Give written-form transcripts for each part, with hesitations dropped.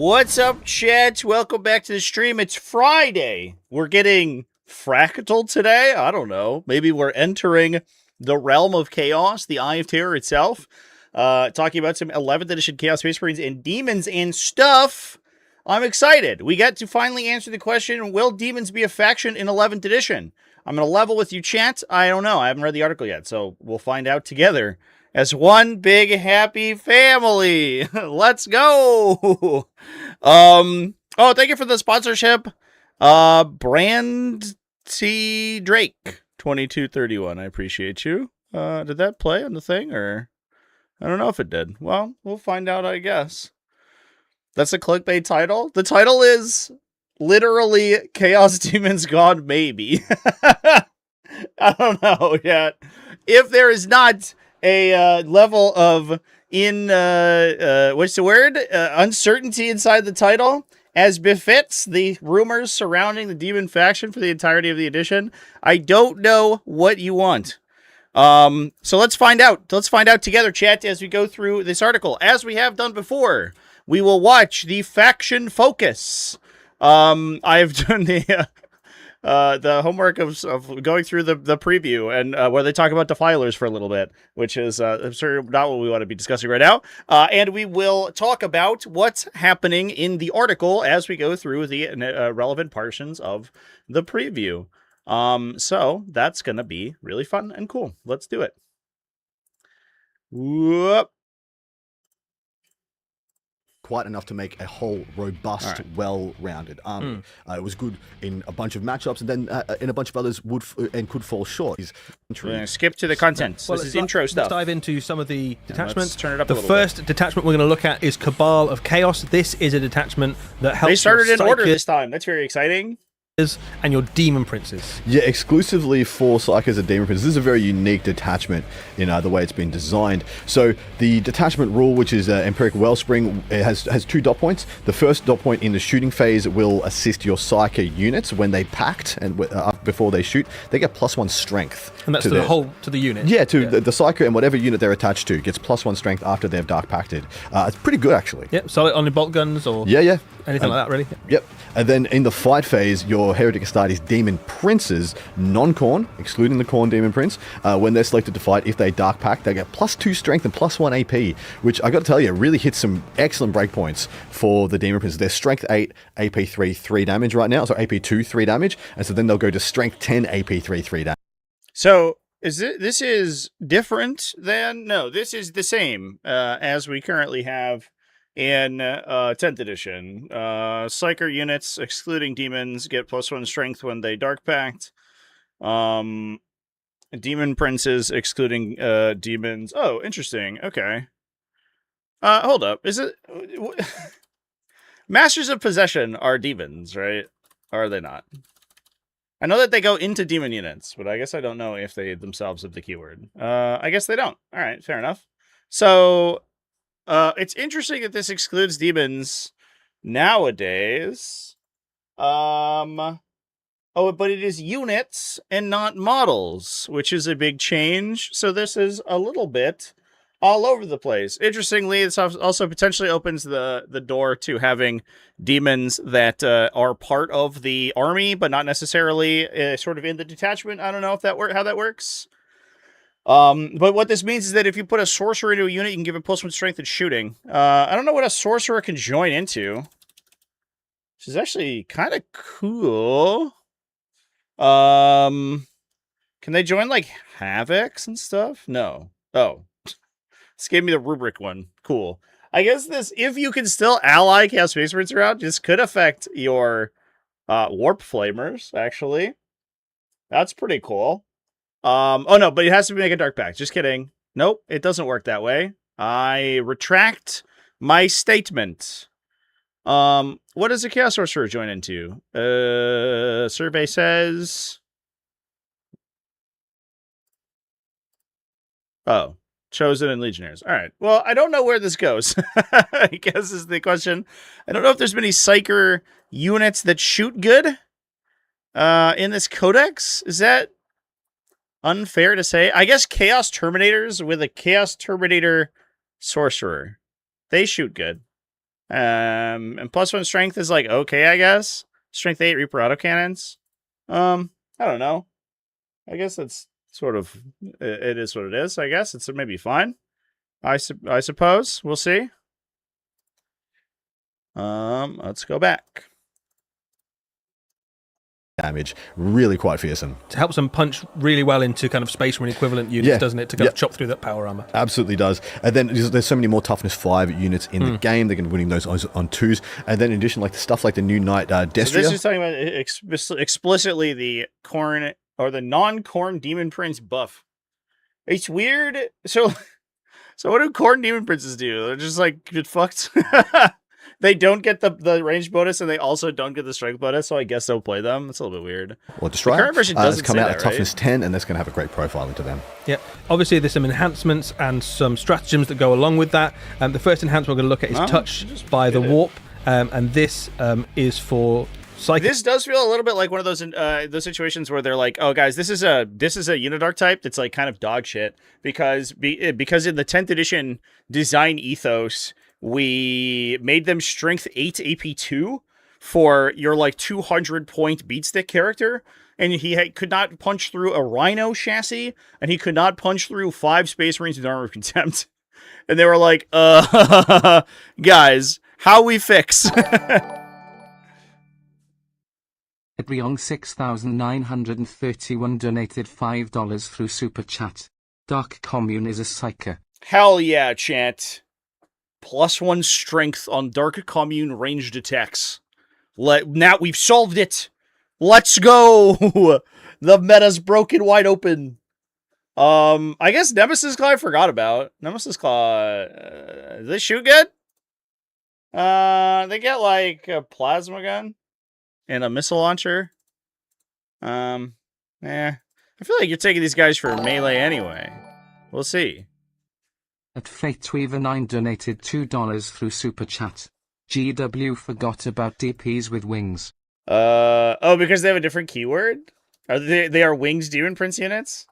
What's up, chat? Welcome back to the stream. It's Friday. We're getting fractal today. I don't know. Maybe we're entering the realm of chaos, the Eye of Terror itself. Talking about some 11th edition Chaos Space Marines and demons and stuff. I'm excited. We got to finally answer the question, will demons be a faction in 11th edition? I'm going to level with you, chat. I don't know. I haven't read the article yet, so we'll find out together. As one big happy family. Let's go. Oh, thank you for the sponsorship. Brand T Drake 2231. I appreciate you. Did that play on the thing, or I don't know if it did. Well, we'll find out, I guess. That's a clickbait title. The title is literally Chaos Demons Gone Maybe. I don't know yet. If there is not a level of what's the word? Uncertainty inside the title, as befits the rumors surrounding the demon faction for the entirety of the edition, I don't know what you want. So let's find out. Let's find out together, chat, as we go through this article. As we have done before, we will watch the faction focus. I've done the homework of going through the preview and where they talk about defilers for a little bit, which is I'm sure not what we want to be discussing right now. And we will talk about what's happening in the article as we go through the relevant portions of the preview. So that's going to be really fun and cool. Let's do it. Whoop. Quite enough to make a whole robust, well-rounded army. It was good in a bunch of matchups, and then in a bunch of others could fall short. We're going to skip to the content. Well, this is intro stuff. Let's dive into some of the detachments. Let's turn it up the a little first bit. detachment we're going to look at is Cabal of Chaos. This is a detachment that helps. They started in order Psychic this time. That's very exciting. and your Demon Princes. Yeah, exclusively for Psychers and Demon Princes. This is a very unique detachment in the way it's been designed. So the detachment rule, which is Empiric Wellspring, it has 2 dot points. The first dot point in the shooting phase will assist your Psyker units when they pact and before they shoot. They get +1 strength. And that's to the unit. Yeah, the Psyker and whatever unit they're attached to gets +1 strength after they've dark pacted. It's pretty good, actually. Yep, solid on the bolt guns or anything like that, really. Yep. And then in the fight phase, your Heretic Astartes Demon Princes, non-Khorne, excluding the Khorne Demon Prince, when they're selected to fight, if they Dark Pact, they get +2 strength and +1 AP, which I got to tell you, really hits some excellent breakpoints for the Demon Princes. They're Strength 8, AP 3, 3 damage right now, so AP 2, 3 damage, and so then they'll go to Strength 10, AP 3, 3 damage. So this is different than, no, this is the same as we currently have in 10th edition. Psyker units, excluding demons, get +1 strength when they Dark Pact. Demon Princes, excluding demons. Oh, interesting. Okay. Hold up. Is it... Masters of Possession are demons, right? Or are they not? I know that they go into demon units, but I guess I don't know if they themselves have the keyword. I guess they don't. All right, fair enough. So... it's interesting that this excludes demons nowadays. Oh, but it is units and not models, which is a big change. So this is a little bit all over the place. Interestingly, this also potentially opens the door to having demons that are part of the army, but not necessarily sort of in the detachment. I don't know if how that works. But what this means is that if you put a sorcerer into a unit, you can give it +1 strength and shooting. I don't know what a sorcerer can join into, which is actually kind of cool. Can they join like Havocs and stuff? No. Oh, this gave me the rubric one. Cool. I guess this, if you can still ally Chaos Space Marines around, this could affect your Warp Flamers, actually. That's pretty cool. Oh no, but it has to make a Dark Pact. Just kidding. Nope, it doesn't work that way. I retract my statement. What does a Chaos Sorcerer join into? Survey says... Oh, Chosen and Legionnaires. All right. Well, I don't know where this goes. I guess is the question. I don't know if there's many Psyker units that shoot good in this codex. Is that unfair to say? I guess Chaos Terminators with a Chaos Terminator Sorcerer. They shoot good. And +1 strength is like okay, I guess. Strength 8 Reaper autocannons. I don't know. I guess that's sort of it is what it is. I guess it's maybe fine. I suppose we'll see. Let's go back. Damage, really quite fearsome. It helps them punch really well into kind of Space Marine equivalent units, doesn't it? To kind of chop through that power armor. Absolutely does. And then there's so many more toughness 5 units in the game. They're going to be winning those on 2s. And then in addition, like the stuff like the new Knight Destria. So this is talking about explicitly the Khorne or the non-Khorne Demon Prince buff. It's weird. So what do Khorne Demon Princes do? They're just like get fucked. They don't get the range bonus, and they also don't get the strength bonus, so I guess they'll play them. It's a little bit weird. Well, Destroyer. The current version doesn't come out that, at toughness 10, and that's going to have a great profile into them. Yeah, obviously there's some enhancements and some stratagems that go along with that. The first enhancement we're going to look at is Touch by the Warp, and this is for Psychic. This does feel a little bit like one of those situations where they're like, "Oh, guys, this is a unit archetype that's like kind of dog shit because in the 10th edition design ethos." We made them strength 8 AP2 for your like 200-point beatstick character, and he could not punch through a Rhino chassis, and he could not punch through 5 Space Marines with Armor of Contempt. And they were like, guys, how we fix? Briong 6931 donated $5 through Super Chat. Dark Commune is a psyker. Hell yeah, chat. +1 strength on Dark Commune ranged attacks. Now we've solved it. Let's go. The meta's broken wide open. I guess Nemesis Claw I forgot about. Nemesis Claw, does they shoot good? They get like a plasma gun and a missile launcher. I feel like you're taking these guys for melee anyway. We'll see. At FateWeaver9 donated $2 through Super Chat. GW forgot about DPs with wings. Because they have a different keyword? They are wings Demon Prince units?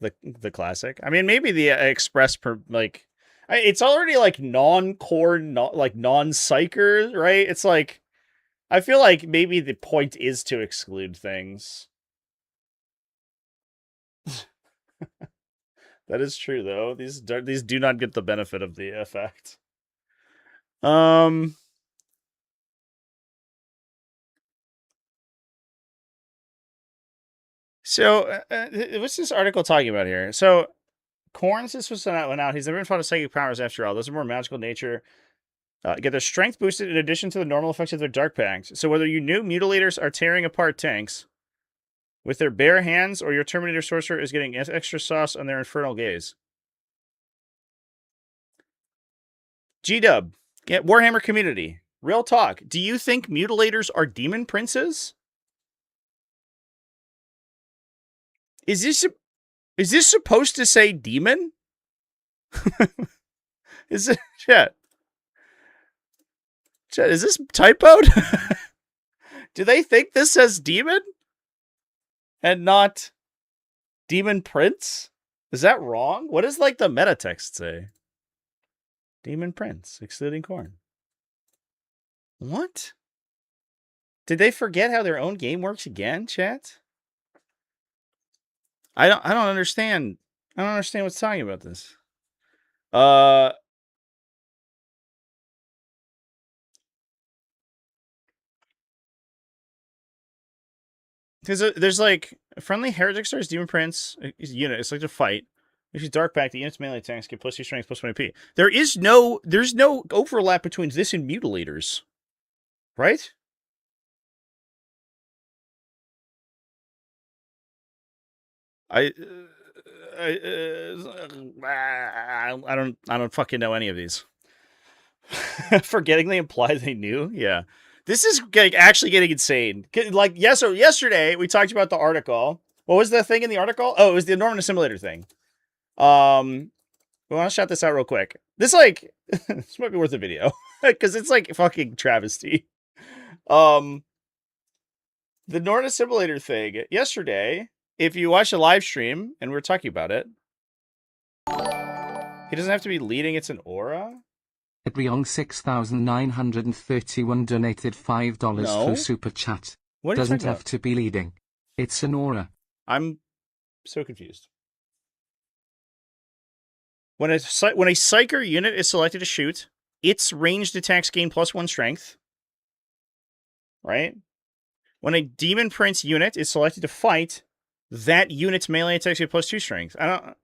The classic. I mean, maybe the express it's already like non-core, like non-psycher, right? It's like I feel like maybe the point is to exclude things. That is true, though. These do not get the benefit of the effect. So, what's this article talking about here? So, Khorne's this was went out. He's never been fought with psychic powers after all. Those are more magical nature. Get their strength boosted in addition to the normal effects of their dark packs. So, whether you knew mutilators are tearing apart tanks with their bare hands, or your Terminator Sorcerer is getting extra sauce on their infernal gaze. G-Dub, Warhammer community, real talk. Do you think mutilators are demon princes? Is this supposed to say demon? Is it chat? Chat, is this typoed? Do they think this says demon? And not Demon Prince? Is that wrong? What does like the meta text say? Demon Prince, excluding Khorne. What? Did they forget how their own game works again, chat? I don't understand. I don't understand what's talking about this. Because there's like friendly heretic stars, demon prince unit. It's like a fight. If you dark pack, the unit's melee tanks get +2 strength, +1 AP. There's no overlap between this and mutilators, right? I don't fucking know any of these. Forgetting they imply they knew, yeah. This is actually getting insane. Like, yesterday we talked about the article. What was the thing in the article? Oh, it was the Norman Assimilator thing. We want to shout this out real quick. This this might be worth a video because it's like fucking travesty. The Norman Assimilator thing yesterday. If you watch a live stream and we're talking about it, he doesn't have to be leading. It's an aura. At Ryong 6931 donated $5 No. through Super Chat. What are you Doesn't talking have about? to be leading. It's an aura. I'm so confused. When a Psyker unit is selected to shoot, its ranged attacks gain +1 strength. Right? When a Demon Prince unit is selected to fight, that unit's melee attacks get +2 strength. I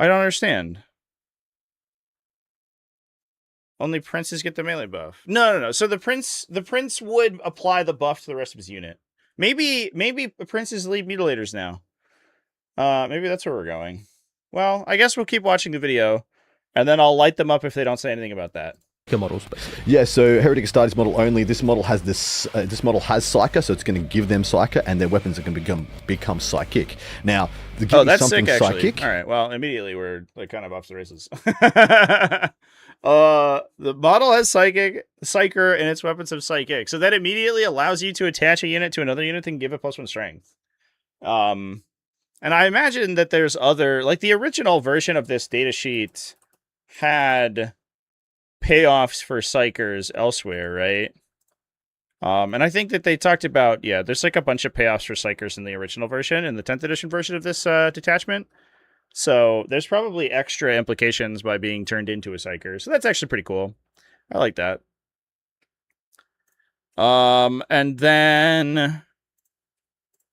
don't understand. Only princes get the melee buff. No. So the prince would apply the buff to the rest of his unit. Maybe princes lead mutilators now. Maybe that's where we're going. Well, I guess we'll keep watching the video, and then I'll light them up if they don't say anything about that. Models, basically. Yeah, so Heretic Astartes model only. This model has this model has Psyker, so it's going to give them Psyker, and their weapons are going to become psychic. Now, That's something sick, actually. psychic. All right, well, immediately we're like kind of off the races. The model has Psyker, and its weapons have Psychic, so that immediately allows you to attach a unit to another unit and give it +1 strength. And I imagine that there's other, like the original version of this datasheet had payoffs for Psychers elsewhere, right? And I think that they talked about, there's like a bunch of payoffs for Psychers in the original version, in the 10th edition version of this detachment. So there's probably extra implications by being turned into a Psyker. So that's actually pretty cool. I like that. And then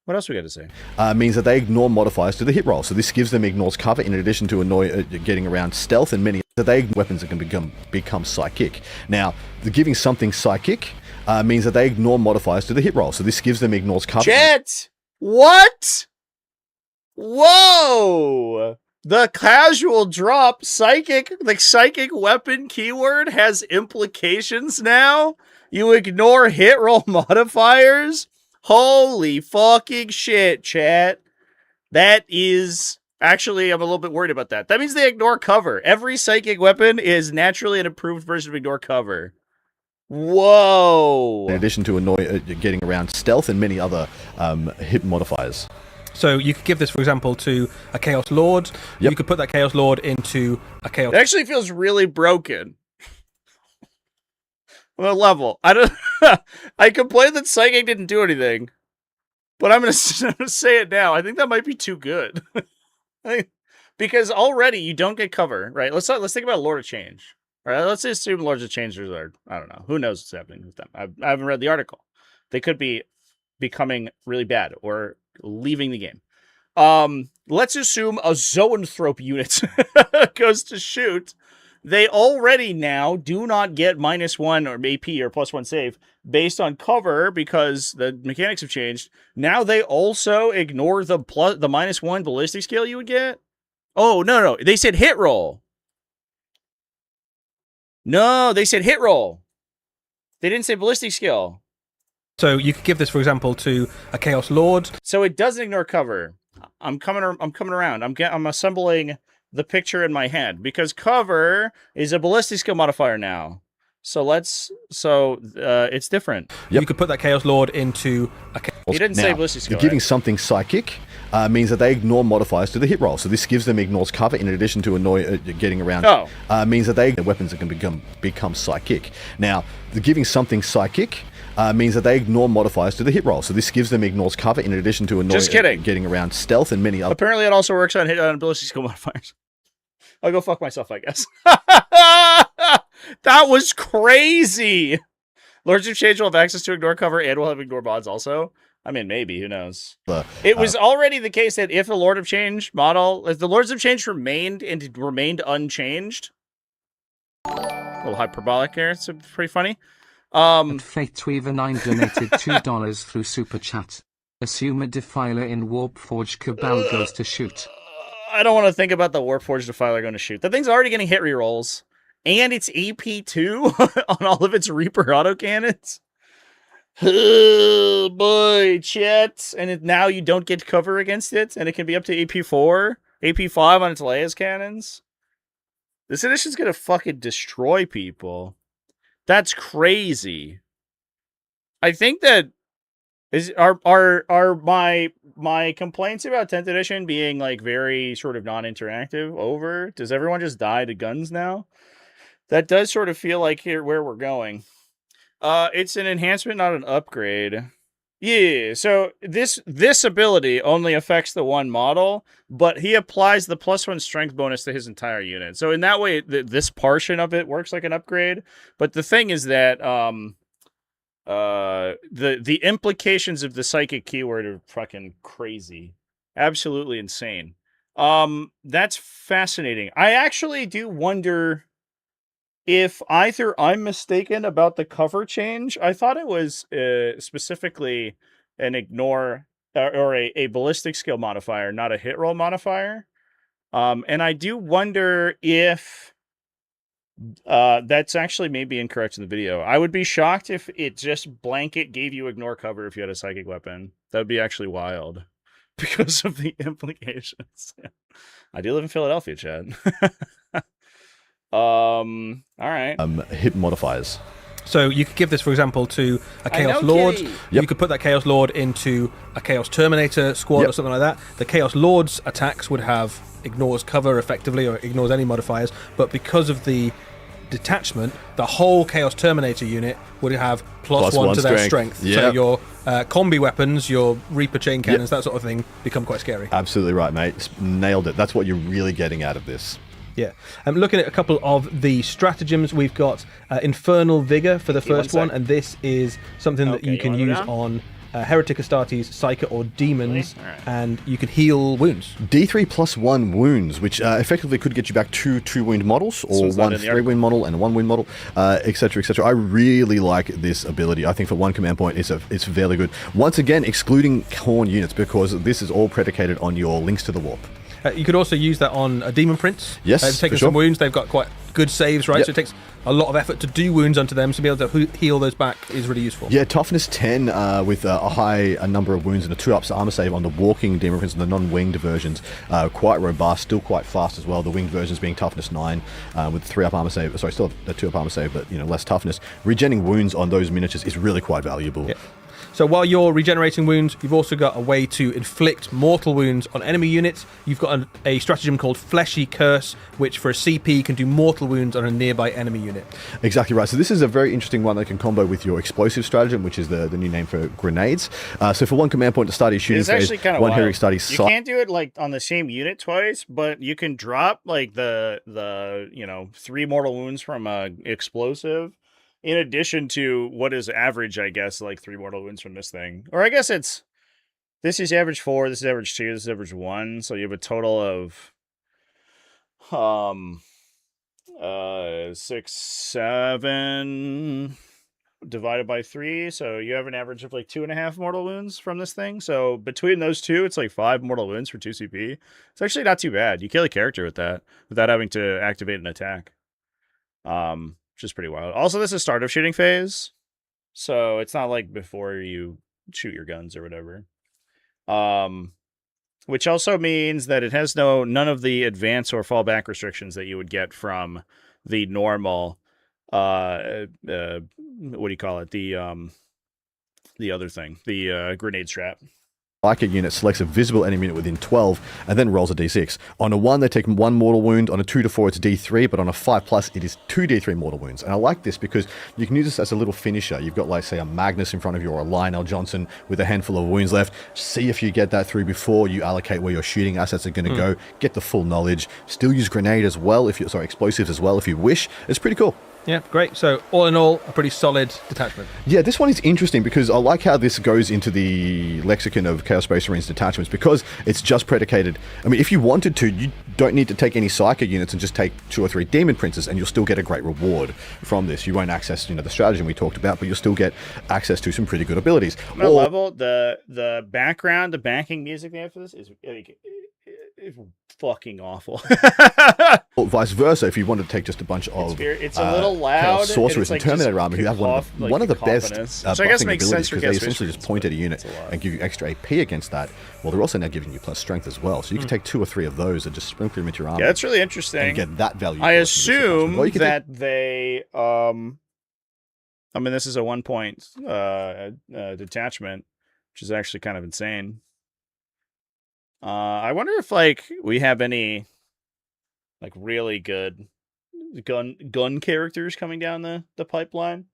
what else we got to say? Means that they ignore modifiers to the hit roll. So this gives them ignores cover in addition to getting around stealth and many. So they weapons are going to become psychic. Now, giving something psychic means that they ignore modifiers to the hit roll. So this gives them ignores cover. Jet! What? Whoa! The casual drop the psychic weapon keyword has implications now? You ignore hit roll modifiers? Holy fucking shit, chat. That is... Actually, I'm a little bit worried about that. That means they ignore cover. Every psychic weapon is naturally an improved version of ignore cover. Whoa! In addition to getting around stealth and many other hit modifiers. So you could give this, for example, to a Chaos Lord. Yep. You could put that Chaos Lord into a Chaos... It actually feels really broken. On a level. I complained that Psychic didn't do anything. But I'm gonna say it now. I think that might be too good. Because already you don't get cover, right? Let's think about Lord of Change. All right, let's assume Lords of Change are, I don't know. Who knows what's happening with them? I haven't read the article. They could be becoming really bad or leaving the game. Let's assume a Zoanthrope unit goes to shoot. They already now do not get -1 or AP or +1 save based on cover because the mechanics have changed. Now they also ignore the -1 ballistic skill you would get. Oh, no. They said hit roll. No, they said hit roll. They didn't say ballistic skill. So you could give this, for example, to a Chaos Lord. So it doesn't ignore cover. I'm coming around. I'm assembling the picture in my head because cover is a ballistic skill modifier now. So it's different. Yep. You could put that Chaos Lord into a... He didn't say ballistic skill. Giving something psychic means that they ignore modifiers to the hit roll. So this gives them ignores cover in addition to getting around. Means that their weapons are going to become psychic. Now, giving something psychic means that they ignore modifiers to the hit roll. So this gives them ignores cover in addition to getting around stealth and many other. Apparently, it also works on ballistic skill modifiers. I'll go fuck myself, I guess. That was crazy. Lords of Change will have access to ignore cover and will have ignore mods also. I mean, maybe, who knows? It was already the case that if a Lord of Change model, if the Lords of Change remained unchanged, a little hyperbolic here, it's pretty funny. Fateweaver 9 donated $2 through Super Chat. Assume a Defiler in Warpforge Cabal goes to shoot. I don't want to think about the Warpforged Defiler going to shoot. The thing's already getting hit rerolls. And it's AP2 on all of its Reaper autocannons. Oh, boy, chat. And now you don't get cover against it. And it can be up to AP4, AP5 on its Leia's cannons. This edition's going to fucking destroy people. That's crazy. I think that Are my complaints about 10th edition being like very sort of non-interactive over? Does everyone just die to guns now? That does sort of feel like here where we're going. It's an enhancement, not an upgrade. Yeah, so this ability only affects the one model, but he applies the +1 strength bonus to his entire unit. So in that way, this portion of it works like an upgrade. But the thing is that the implications of the psychic keyword are fucking crazy, absolutely insane. That's fascinating. I actually do wonder if either I'm mistaken about the cover change. I thought it was specifically an ignore or a ballistic skill modifier, not a hit roll modifier. And I do wonder if that's actually maybe incorrect in the video. I would be shocked if it just blanket gave you ignore cover if you had a psychic weapon. That would be actually wild because of the implications. I do live in Philadelphia, Chad. All right. Hit modifiers. So you could give this, for example, to a Chaos Lord. Kitty. You could put that Chaos Lord into a Chaos Terminator squad or something like that. The Chaos Lord's attacks would have ignores cover effectively, or ignores any modifiers. But because of the detachment, the whole Chaos Terminator unit would have +1 to their strength. Yep. So your combi weapons, your Reaper chain cannons, that sort of thing, become quite scary. Absolutely right, mate. Nailed it. That's what you're really getting out of this. Yeah. Looking at a couple of the stratagems, we've got Infernal Vigor for the first one, and this is something that you can use on Heretic Astartes, Psyker, or Demons, and you can heal wounds. D3 +1 wounds, which effectively could get you back 2 2-wound models, or 1 3-wound model and a 1-wound model, etc., etc. I really like this ability. I think for one command point, it's fairly good. Once again, excluding Khorne units, because this is all predicated on your links to the warp. You could also use that on a Demon Prince. Yes, they've taken some wounds. They've got quite good saves, right? So it takes a lot of effort to do wounds onto them. So to be able to heal those back is really useful. Yeah, toughness 10 with a high number of wounds and a 2-up armor save on the walking Demon Prince and the non-winged versions. Quite robust, still quite fast as well. The winged versions being toughness 9 with 3-up armor save. Sorry, still a 2-up armor save, but less toughness. Regenerating wounds on those miniatures is really quite valuable. Yeah. So while you're regenerating wounds, you've also got a way to inflict mortal wounds on enemy units. You've got a stratagem called Fleshy Curse, which for a CP can do mortal wounds on a nearby enemy unit. Exactly right. So this is a very interesting one that can combo with your explosive stratagem, which is the new name for grenades. So for one command point to start your shooting phase, one Heretic Astartes. You can't do it like on the same unit twice, but you can drop like the 3 mortal wounds from a explosive. In addition to what is average, I guess, like 3 mortal wounds from this thing. Or I guess this is average 4, this is average 2, this is average 1. So you have a total of 6, 7 divided by 3. So you have an average of like 2.5 mortal wounds from this thing. So between those two, it's like 5 mortal wounds for 2 CP. It's actually not too bad. You kill a character with that without having to activate an attack. Which is pretty wild. Also, this is start of shooting phase, so it's not like before you shoot your guns or whatever. Which also means that it has none of the advance or fallback restrictions that you would get from the normal. What do you call it? The other thing, the grenade strap. Like a unit selects a visible enemy unit within 12 and then rolls a d6. On a 1, they take 1 mortal wound. On a 2 to 4, it's d3, but on a 5+, it is 2 d3 mortal wounds. And I like this because you can use this as a little finisher. You've got, like, say, a Magnus in front of you or a Lionel Johnson with a handful of wounds left. See if you get that through before you allocate where your shooting assets are going to go. Get the full knowledge. Still use grenade as well, explosives as well if you wish. It's pretty cool. Yeah, great. So all in all, a pretty solid detachment. Yeah, this one is interesting because I like how this goes into the lexicon of Chaos Space Marines detachments because it's just predicated. I mean, if you wanted to, you don't need to take any Psyker units and just take 2 or 3 Demon Princes and you'll still get a great reward from this. You won't access, the stratagem we talked about, but you'll still get access to some pretty good abilities. Level, the background, the backing music they have for this is fucking awful. Or vice versa, if you wanted to take just a bunch of it's a little loud sorcerers and Terminator armor who have one of the best which I guess makes sense because they essentially just point at a unit and give you extra AP against that. Well, they're also now giving you plus strength as well, so you can take 2 or 3 of those and just sprinkle them into your armor. Yeah, that's really interesting. And get that value. I assume that they I mean, this is a 1-point detachment. which is actually kind of insane. I wonder if like we have any like really good gun characters coming down the pipeline,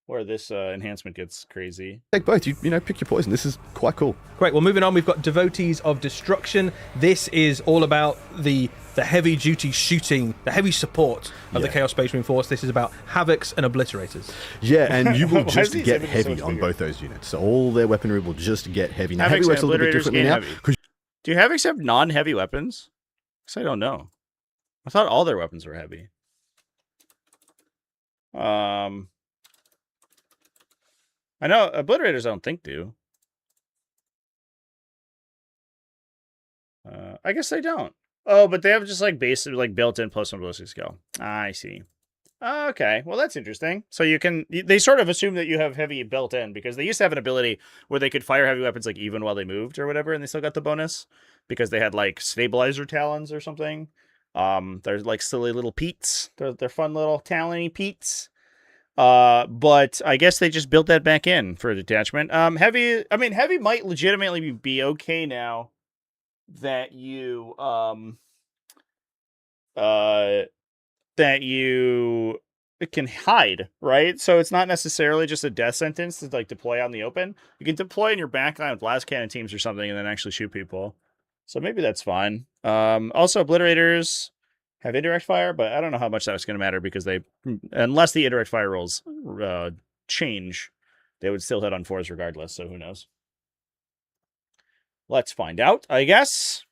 where this enhancement gets crazy. Take both. You know, pick your poison. This is quite cool. Great. Well, moving on, we've got Devotees of Destruction. This is all about the heavy duty shooting, the heavy support of the Chaos Space Marine Force. This is about Havocs and Obliterators. Yeah, and you will Why just is these get images so heavy much on bigger? both those units. So all their weaponry will just get heavy. Now, Havocs heavy works a and little bit Obliterators differently and now. heavy. Do Havocs have non-heavy weapons? Because I don't know. I thought all their weapons were heavy. I know Obliterators I don't think do. I guess they don't. Oh, but they have just like basic, like built-in +1 ballistic skill. I see. Okay, well that's interesting. So they sort of assume that you have heavy built in because they used to have an ability where they could fire heavy weapons like even while they moved or whatever, and they still got the bonus because they had like stabilizer talons or something. They're like silly little peats. They're fun little talony peats. But I guess they just built that back in for detachment. Heavy might legitimately be okay now that you that you can hide, right? So it's not necessarily just a death sentence to like deploy out in the open. You can deploy in your backline with blast cannon teams or something and then actually shoot people. So maybe that's fine. Also Obliterators have indirect fire, but I don't know how much that's going to matter because unless the indirect fire rolls change, they would still hit on 4s regardless, so who knows. Let's find out, I guess.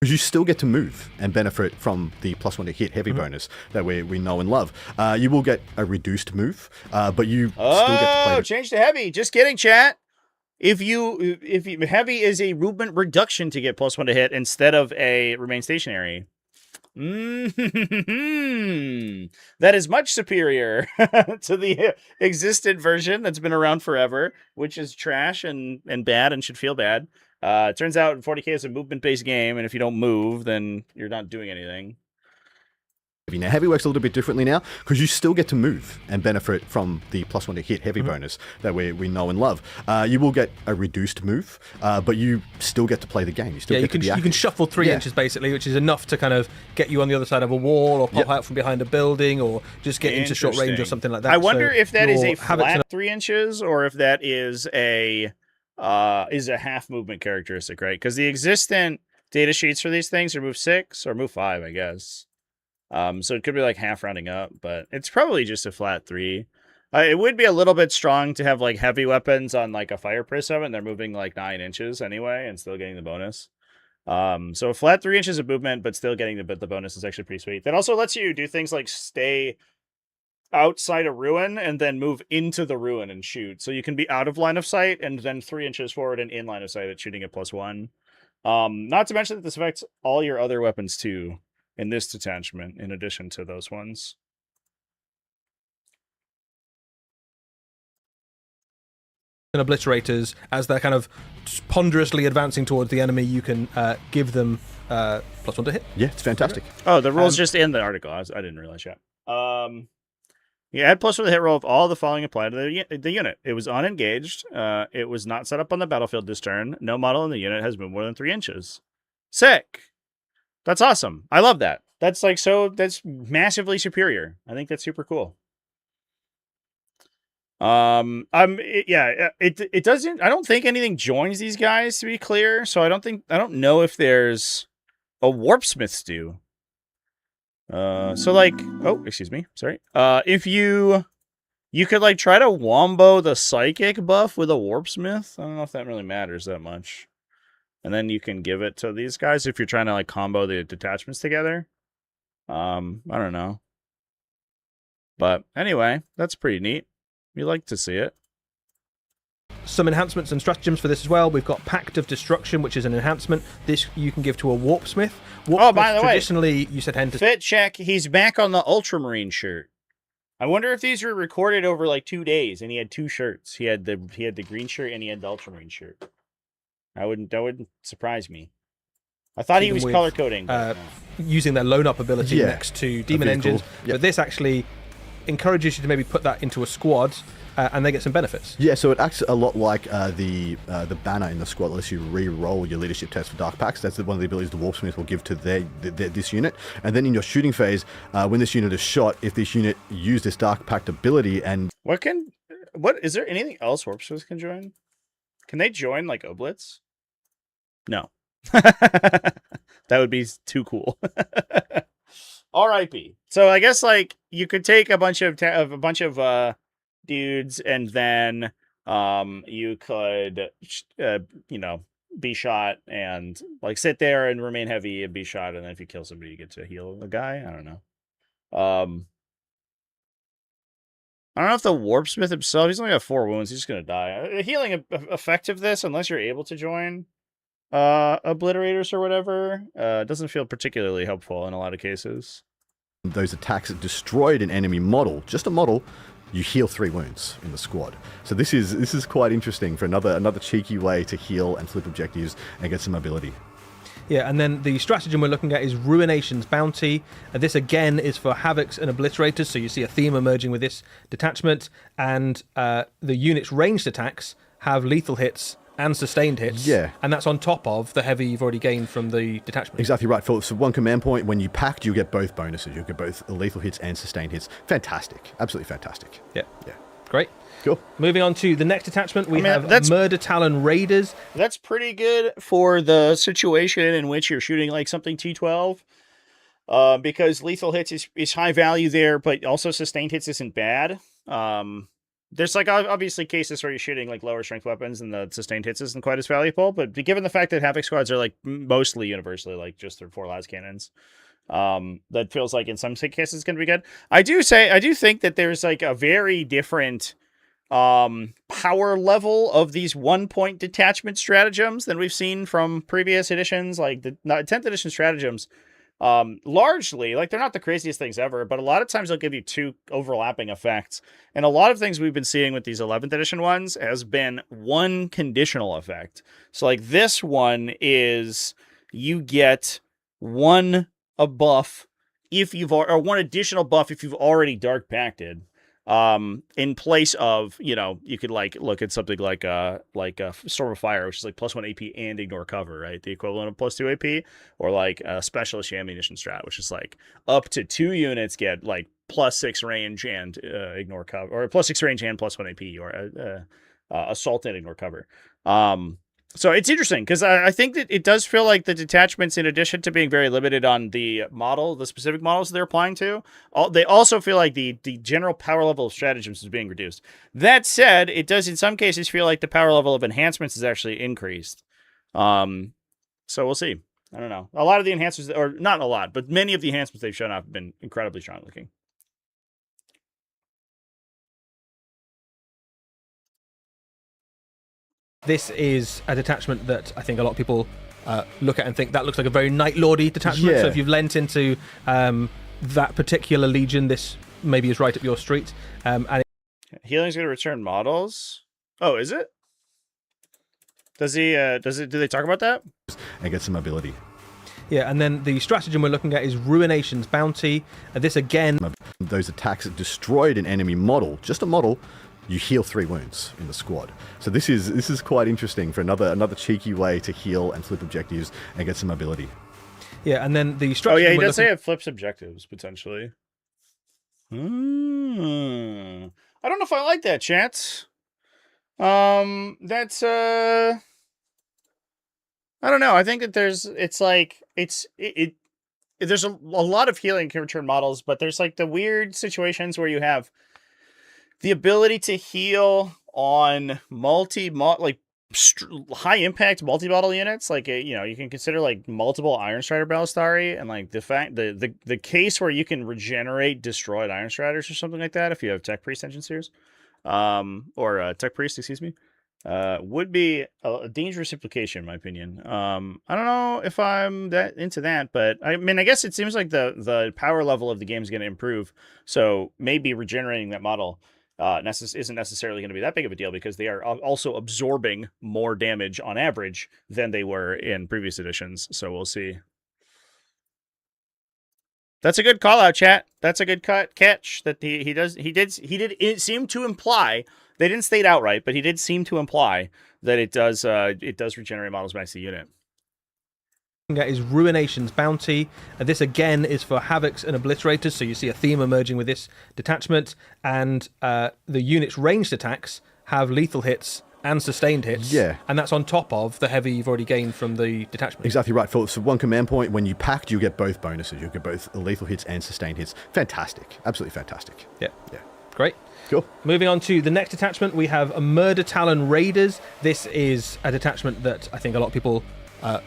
Because you still get to move and benefit from the +1 to hit heavy bonus that we know and love. You will get a reduced move, but you still get to play. Change to heavy. Just kidding, chat. If you heavy is a movement reduction to get +1 to hit instead of a remain stationary. That is much superior to the existent version that's been around forever, which is trash and bad and should feel bad. It turns out 40k is a movement-based game, and if you don't move, then you're not doing anything. Now, heavy works a little bit differently now because you still get to move and benefit from the +1 to hit heavy bonus that we know and love. You will get a reduced move, but you still get to play the game. You still get to be active. You can shuffle 3 inches basically, which is enough to kind of get you on the other side of a wall or pop out from behind a building or just get into short range or something like that. I wonder if that is a flat 3 inches or if that is a half movement characteristic, right? Because the existent data sheets for these things are move 6 or move 5, I guess. So it could be like half rounding up, but it's probably just a flat 3. It would be a little bit strong to have like heavy weapons on like a fire prism and they're moving like 9 inches anyway and still getting the bonus. So a flat 3 inches of movement, but still getting the bonus is actually pretty sweet. That also lets you do things like stay outside a ruin and then move into the ruin and shoot. So you can be out of line of sight and then 3 inches forward and in line of sight at shooting at +1. Not to mention that this affects all your other weapons too. In this detachment, in addition to those ones. And Obliterators, as they're kind of ponderously advancing towards the enemy, you can give them +1 to hit. Yeah, it's fantastic. Oh, the rule's just in the article. I didn't realize yet. You add +1 to the hit roll of all the following applied to the unit. It was unengaged. It was not set up on the battlefield this turn. No model in the unit has moved more than 3 inches. Sick. That's awesome. I love that. That's that's massively superior. I think that's super cool. It doesn't, I don't think anything joins these guys, to be clear. So I don't know if there's a Warpsmith stew. So like, oh, excuse me. Sorry. If you could like try to wombo the psychic buff with a Warpsmith. I don't know if that really matters that much. And then you can give it to these guys if you're trying to like combo the detachments together. I don't know. But anyway, that's pretty neat. We like to see it. Some enhancements and stratagems for this as well. We've got Pact of Destruction, which is an enhancement. This you can give to a Warpsmith. Oh, by the way, traditionally you said Henter. Fit check. He's back on the Ultramarine shirt. I wonder if these were recorded over like 2 days, and he had 2 shirts. He had the green shirt and he had the Ultramarine shirt. That wouldn't surprise me. I thought he was color coding. Using their loan up ability next to Demon Engines. Cool. Yep. But this actually encourages you to maybe put that into a squad and they get some benefits. Yeah, so it acts a lot like the banner in the squad that lets you re-roll your leadership test for dark packs. That's one of the abilities the Warpsmith will give to this unit. And then in your shooting phase, when this unit is shot, if this unit used this dark pact ability and... What is there anything else Warpsmith can join? Can they join like Oblitz? No. That would be too cool. R.I.P. So I guess like you could take a bunch of dudes and then you could be shot and like sit there and remain heavy and be shot, and then if you kill somebody you get to heal the guy. I don't know. I don't know if the Warpsmith himself, he's only got 4 wounds, he's just gonna die. Healing effect of this, unless you're able to join obliterators or whatever, doesn't feel particularly helpful in a lot of cases. Those attacks that destroyed an enemy model, just a model, you heal 3 wounds in the squad. So this is quite interesting for another cheeky way to heal and flip objectives and get some mobility. Yeah, and then the stratagem we're looking at is Ruination's Bounty. This again is for Havocs and Obliterators, so you see a theme emerging with this detachment, and the unit's ranged attacks have lethal hits and sustained hits. Yeah. And that's on top of the heavy you've already gained from the detachment. Exactly right, Philip. So 1 command point, when you pact, you get both bonuses. You get both lethal hits and sustained hits. Fantastic. Absolutely fantastic. Yeah. Yeah. Great. Cool. Moving on to the next detachment, we have Murder Talon Raiders. That's pretty good for the situation in which you're shooting like something T12. Because lethal hits is high value there, but also sustained hits isn't bad. There's like obviously cases where you're shooting like lower strength weapons and the sustained hits isn't quite as valuable, but given the fact that Havoc squads are like mostly universally like just their 4 las cannons, that feels like in some cases it's going to be good. I do think that there's like a very different power level of these 1-point detachment stratagems than we've seen from previous editions, like the 10th edition stratagems. Largely, like they're not the craziest things ever, but a lot of times they'll give you 2 overlapping effects. And a lot of things we've been seeing with these 11th edition ones has been 1 conditional effect. So like this one is you get 1 buff if you've or 1 additional buff if you've already dark pacted. In place of, you could like look at something like a Storm of Fire, which is like +1 AP and ignore cover, right? The equivalent of +2 AP, or like a Specialist Ammunition strat, which is like up to 2 units get like +6 range and ignore cover, or +6 range and +1 AP, or assault and ignore cover. So it's interesting because I think that it does feel like the detachments, in addition to being very limited on the specific models they're applying to, they also feel like the general power level of stratagems is being reduced. That said, it does in some cases feel like the power level of enhancements is actually increased. So we'll see. I don't know. A lot of the enhancements, or not a lot, but many of the enhancements they've shown off have been incredibly strong looking. This is a detachment that I think a lot of people look at and think that looks like a very Night Lordy detachment. Yeah. So if you've lent into that particular legion, this maybe is right up your street. Healing's going to return models. Oh, is it? Does he? Do they talk about that? And get some mobility. Yeah, and then the stratagem we're looking at is Ruination's Bounty. This again, those attacks that destroyed an enemy model, just a model, you heal 3 wounds in the squad. So this is quite interesting for another cheeky way to heal and flip objectives and get some mobility. Yeah, and then the Oh stratagem. yeah, he does say it flips objectives potentially. I don't know if I like that, chat. That's I don't know. I think that there's a lot of healing can return models, but there's like the weird situations where you have the ability to heal on high impact multi-model units, like you can consider like multiple Iron Strider Ballistari, and like the fact the case where you can regenerate destroyed Iron Striders or something like that if you have Tech Priest Engine Series, or Tech Priest, excuse me, would be a dangerous implication in my opinion. I don't know if I'm that into that, but I mean, I guess it seems like the power level of the game is going to improve, so maybe regenerating that model isn't necessarily going to be that big of a deal because they are also absorbing more damage on average than they were in previous editions. So we'll see. That's a good call out, chat. That's a good catch that he did seem to imply They didn't state outright, but he did seem to imply that it does regenerate models back to the unit. At is Ruination's Bounty, and this again is for Havocs and Obliterators, so you see a theme emerging with this detachment, and the unit's ranged attacks have lethal hits and sustained hits, and that's on top of the heavy you've already gained from the detachment. Exactly right, Philip. So one command point, when you packed, you get both bonuses. You get both lethal hits and sustained hits. Fantastic. Absolutely fantastic. Yeah. Yeah. Great. Cool. Moving on to the next detachment, we have a Murder Talon Raiders. This is a detachment that I think a lot of people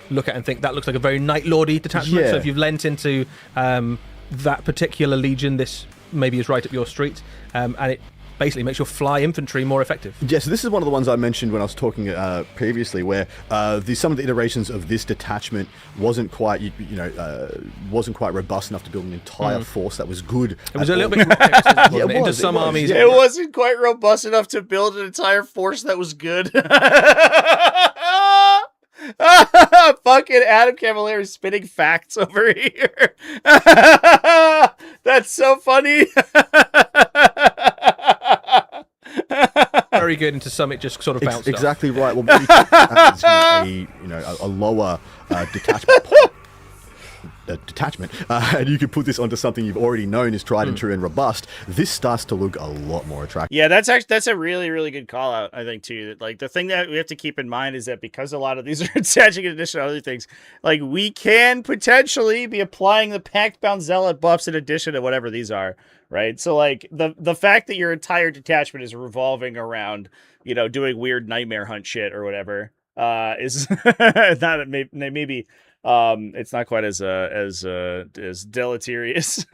look at and think that looks like a very Night Lordy detachment. Yeah. So if you've lent into that particular legion, this maybe is right up your street, and it basically makes your fly infantry more effective. Yeah, so this is one of the ones I mentioned when I was talking previously, where some of the iterations of this detachment wasn't quite, wasn't quite robust enough to build an entire force that was good. It was a little bit rocket, wasn't it? Into some armies. It wasn't quite robust enough to build an entire force that was good. Fucking Adam Cavalieri spitting facts over here. That's so funny. Very good into some, it just sort of bounced exactly off. Right. Well, maybe a lower detachment, and you could put this onto something you've already known is tried and true and robust. This starts to look a lot more attractive. Yeah, that's a really, really good call out, I think, too. Like, the thing that we have to keep in mind is that because a lot of these are attaching in addition to other things, like, we can potentially be applying the Pact Bound Zealot buffs in addition to whatever these are, right? So, like, the fact that your entire detachment is revolving around, doing weird nightmare hunt shit or whatever, is not maybe it's not quite as deleterious.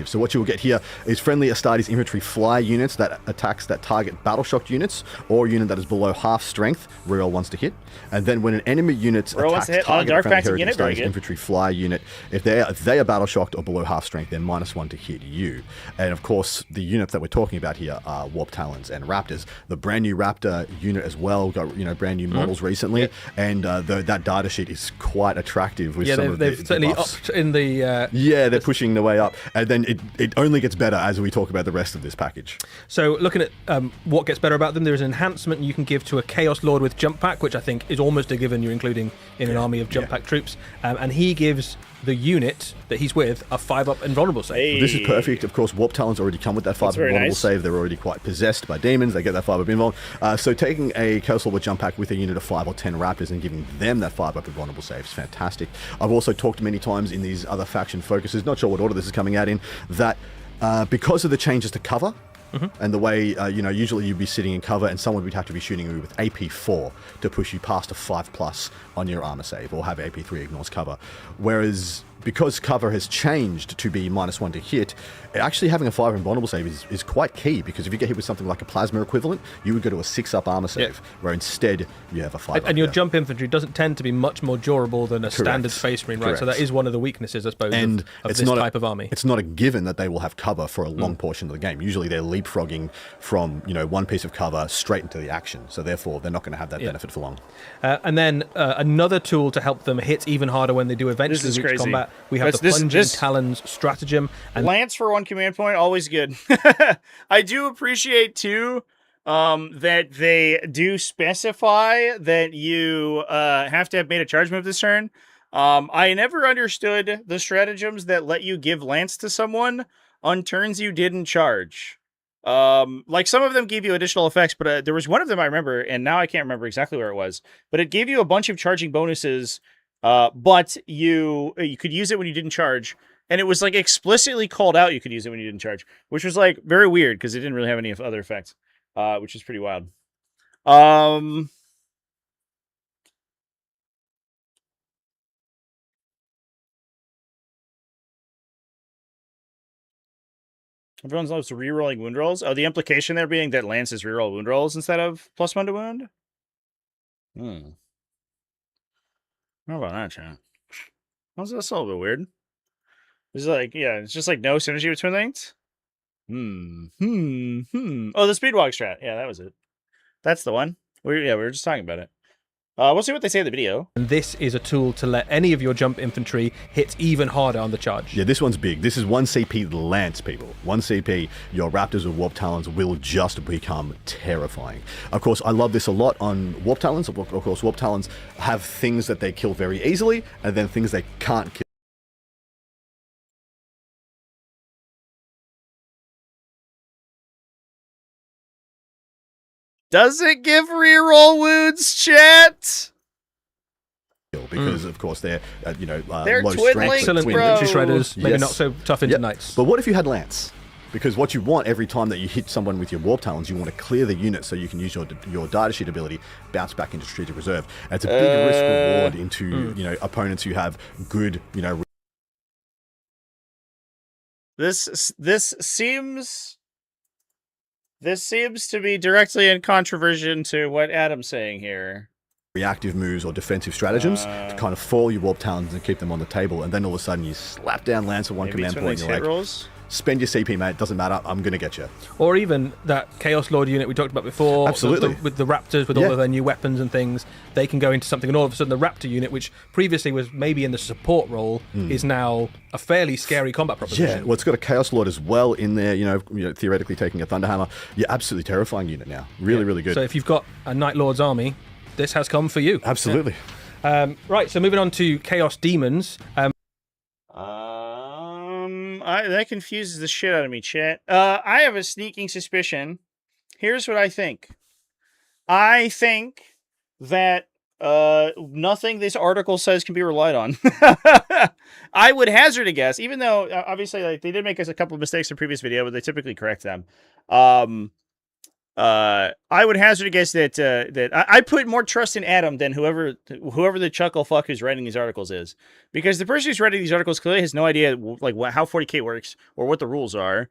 So what you will get here is friendly Astartes infantry fly units that attacks that target battle shocked units or a unit that is below half strength, reroll ones to hit. And then when an enemy unit attacks target friendly Astartes infantry fly unit, if they are battle shocked or below half strength, they're -1 to hit you. And of course, the units that we're talking about here are Warp Talons and Raptors. The brand new Raptor unit as well got brand new models recently, and that data sheet is quite attractive with some of the certainly buffs. upped in the they're pushing their way up, and then it only gets better as we talk about the rest of this package. So looking at what gets better about them, there's an enhancement you can give to a Chaos Lord with Jump Pack, which I think is almost a given you're including in an army of Jump Pack troops, and he gives the unit that he's with a 5-up invulnerable save. Hey. This is perfect. Of course, Warp Talons already come with that 5-up invulnerable save. They're already quite possessed by demons. They get that 5-up invul. So taking a Chaos Lord with Jump Pack with a unit of 5 or 10 Raptors and giving them that 5-up invulnerable save is fantastic. I've also talked many times in these other faction focuses, not sure what order this is coming out in, that because of the changes to cover, and the way, usually you'd be sitting in cover and someone would have to be shooting you with AP4 to push you past a 5+ on your armor save, or have AP3 ignores cover. Whereas, because cover has changed to be -1 to hit, actually having a 5 invulnerable save is quite key, because if you get hit with something like a plasma equivalent, you would go to a 6-up armor save, where instead you have a 5-up. And your jump infantry doesn't tend to be much more durable than a standard Space Marine, right? So that is one of the weaknesses, I suppose, of this type of army. It's not a given that they will have cover for a long portion of the game. Usually they're leapfrogging from one piece of cover straight into the action, so therefore they're not going to have that benefit for long. And then another tool to help them hit even harder when they do eventually reach combat. We have the Plunging Talons stratagem. And Lance for 1 command point, always good. I do appreciate, too, that they do specify that you have to have made a charge move this turn. I never understood the stratagems that let you give Lance to someone on turns you didn't charge. Like, some of them gave you additional effects, but there was one of them I remember, and now I can't remember exactly where it was, but it gave you a bunch of charging bonuses, but you could use it when you didn't charge, and it was like explicitly called out you could use it when you didn't charge, which was like very weird because it didn't really have any other effects, which is pretty wild. Everyone loves rerolling wound rolls. Oh, the implication there being that Lance is reroll wound rolls instead of +1 to wound? How about that, chat? That's a little bit weird. It's like, it's just like no synergy between things. Oh, the Speedwalk strat. Yeah, that was it. That's the one. We were just talking about it. We'll see what they say in the video. And this is a tool to let any of your jump infantry hit even harder on the charge. Yeah, this one's big. This is 1 CP Lance, people. 1 CP, your Raptors with Warp Talons will just become terrifying. Of course, I love this a lot on Warp Talons. Of course, Warp Talons have things that they kill very easily, and then things they can't kill. Does it give reroll wounds, chat? Because of course they're They're low twin strength, links, Excellent bro. infantry shredders, maybe Yes. not so tough into Yep. knights. But what if you had Lance? Because what you want every time that you hit someone with your Warp Talons, you want to clear the unit so you can use your data sheet ability, bounce back into strategic reserve. And it's a big risk reward into opponents who have good This seems to be directly in contraversion to what Adam's saying here. reactive moves or defensive stratagems to kind of foil your Warp Talons and keep them on the table, and then all of a sudden you slap down Lance at one Maybe command it's one of point and these you're hit like, rolls. spend your CP, mate, doesn't matter, I'm going to get you. Or even that Chaos Lord unit we talked about before. Absolutely. With the Raptors, with all of their new weapons and things, they can go into something, and all of a sudden the Raptor unit, which previously was maybe in the support role, is now a fairly scary combat proposition. Yeah, well, it's got a Chaos Lord as well in there, theoretically taking a Thunderhammer. Yeah, absolutely terrifying unit now. Really, really good. So if you've got a Night Lord's army, this has come for you. Absolutely. Right, so moving on to Chaos Demons. That confuses the shit out of me, chat. I have a sneaking suspicion. Here's what I think. I think that nothing this article says can be relied on. I would hazard a guess, even though obviously they did make us a couple of mistakes in the previous video, but they typically correct them. I would hazard a guess that I put more trust in Adam than whoever the chuckle fuck who's writing these articles is, because the person who's writing these articles clearly has no idea how 40k works or what the rules are,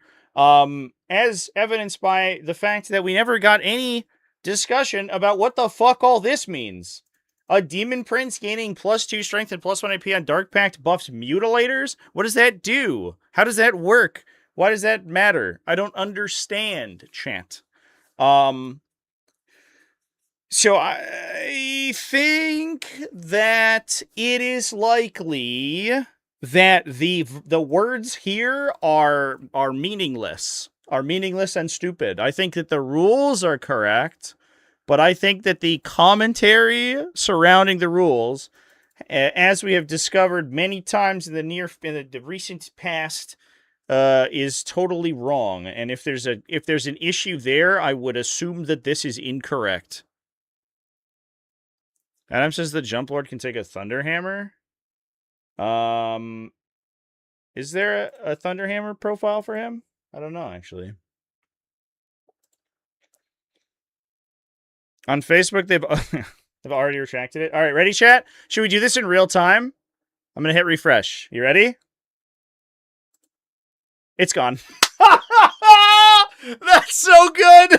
as evidenced by the fact that we never got any discussion about what the fuck all this means. A Demon Prince gaining +2 strength and +1 AP on Dark Pact buffs mutilators? What does that do? How does that work? Why does that matter? I don't understand, chat. So I think that it is likely that the words here are meaningless, and stupid. I think that the rules are correct, but I think that the commentary surrounding the rules, as we have discovered many times in the recent past, is totally wrong. And if there's an issue there, I would assume that this is incorrect. Adam says the Jump Lord can take a Thunderhammer. Is there a Thunderhammer profile for him? I don't know, actually. On Facebook, they've already retracted it. All right, ready, chat? Should we do this in real time? I'm gonna hit refresh. You ready? It's gone. That's so good.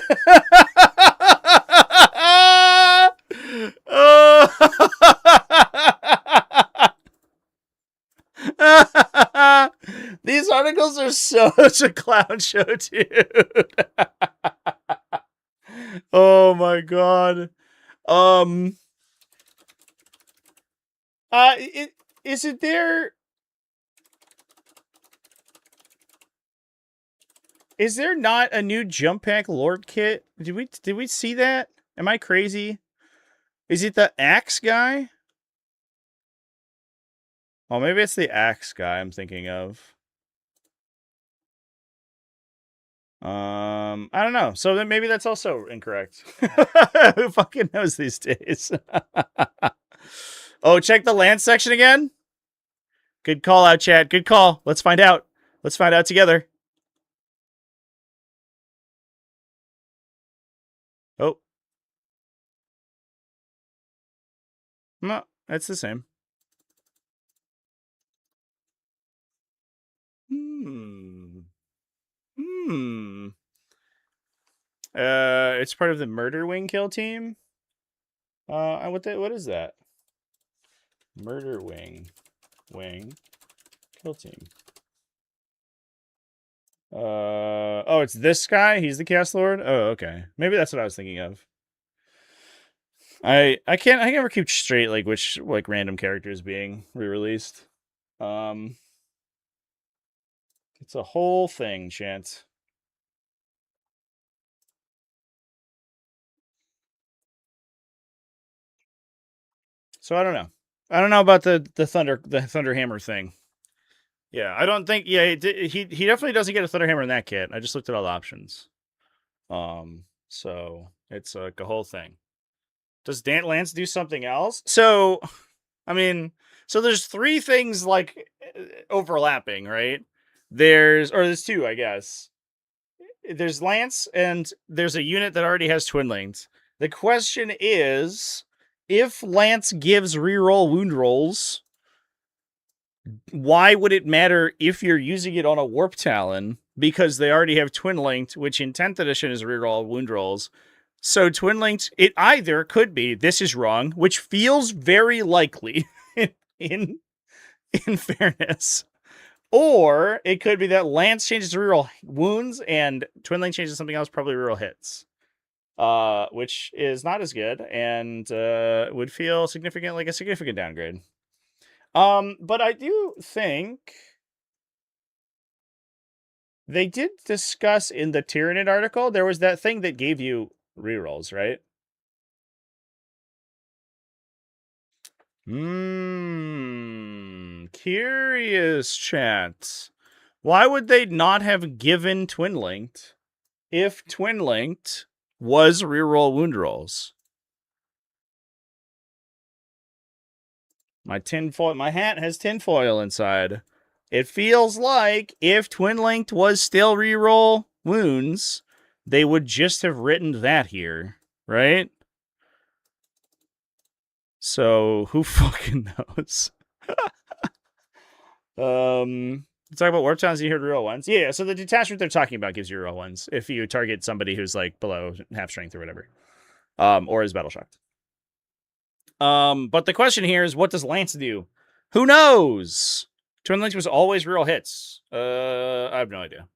These articles are such a clown show, dude. Oh my god. Isn't there? Is there not a new Jump Pack Lord kit? Did we see that? Am I crazy? Is it the Axe guy? Oh, maybe it's the Axe guy I'm thinking of. I don't know. So then maybe that's also incorrect. Who fucking knows these days? Oh, check the Lance section again. Good call out, chat. Good call. Let's find out. Let's find out together. Oh. No, that's the same. It's part of the Murder Wing kill team. What is that? Murder Wing kill team. It's this guy. He's the Chaos Lord. Oh, okay. Maybe that's what I was thinking of. I can't never keep straight like which like random characters being re-released. It's a whole thing, Chance. So I don't know. I don't know about the Thunderhammer thing. Yeah, I don't think. Yeah, he definitely doesn't get a Thunderhammer in that kit. I just looked at all the options. So it's like a whole thing. Does Lance do something else? So, I mean, so there's three things like overlapping, right? There's two, I guess. There's Lance, and there's a unit that already has Twin Linked. The question is, if Lance gives reroll wound rolls, why would it matter if you're using it on a Warp Talon? Because they already have Twin Linked, which in 10th edition is reroll wound rolls. So Twin Linked, it either could be, this is wrong, which feels very likely in fairness, or it could be that Lance changes to reroll wounds and Twin Link changes to something else, probably reroll hits. Which is not as good and would feel significant, like a significant downgrade. But I do think they did discuss in the Tyranid article, there was that thing that gave you rerolls, right? Curious, chat. Why would they not have given Twin Linked if Twin Linked was reroll wound rolls? My hat has tinfoil inside. It feels like if Twin Linked was still reroll wounds, they would just have written that here, right? So who fucking knows? Talk about warp towns. You heard real ones, yeah. So the detachment they're talking about gives you real ones if you target somebody who's like below half strength or whatever, or is battle shocked. But the question here is, what does Lance do? Who knows? Twin Links was always real hits. I have no idea.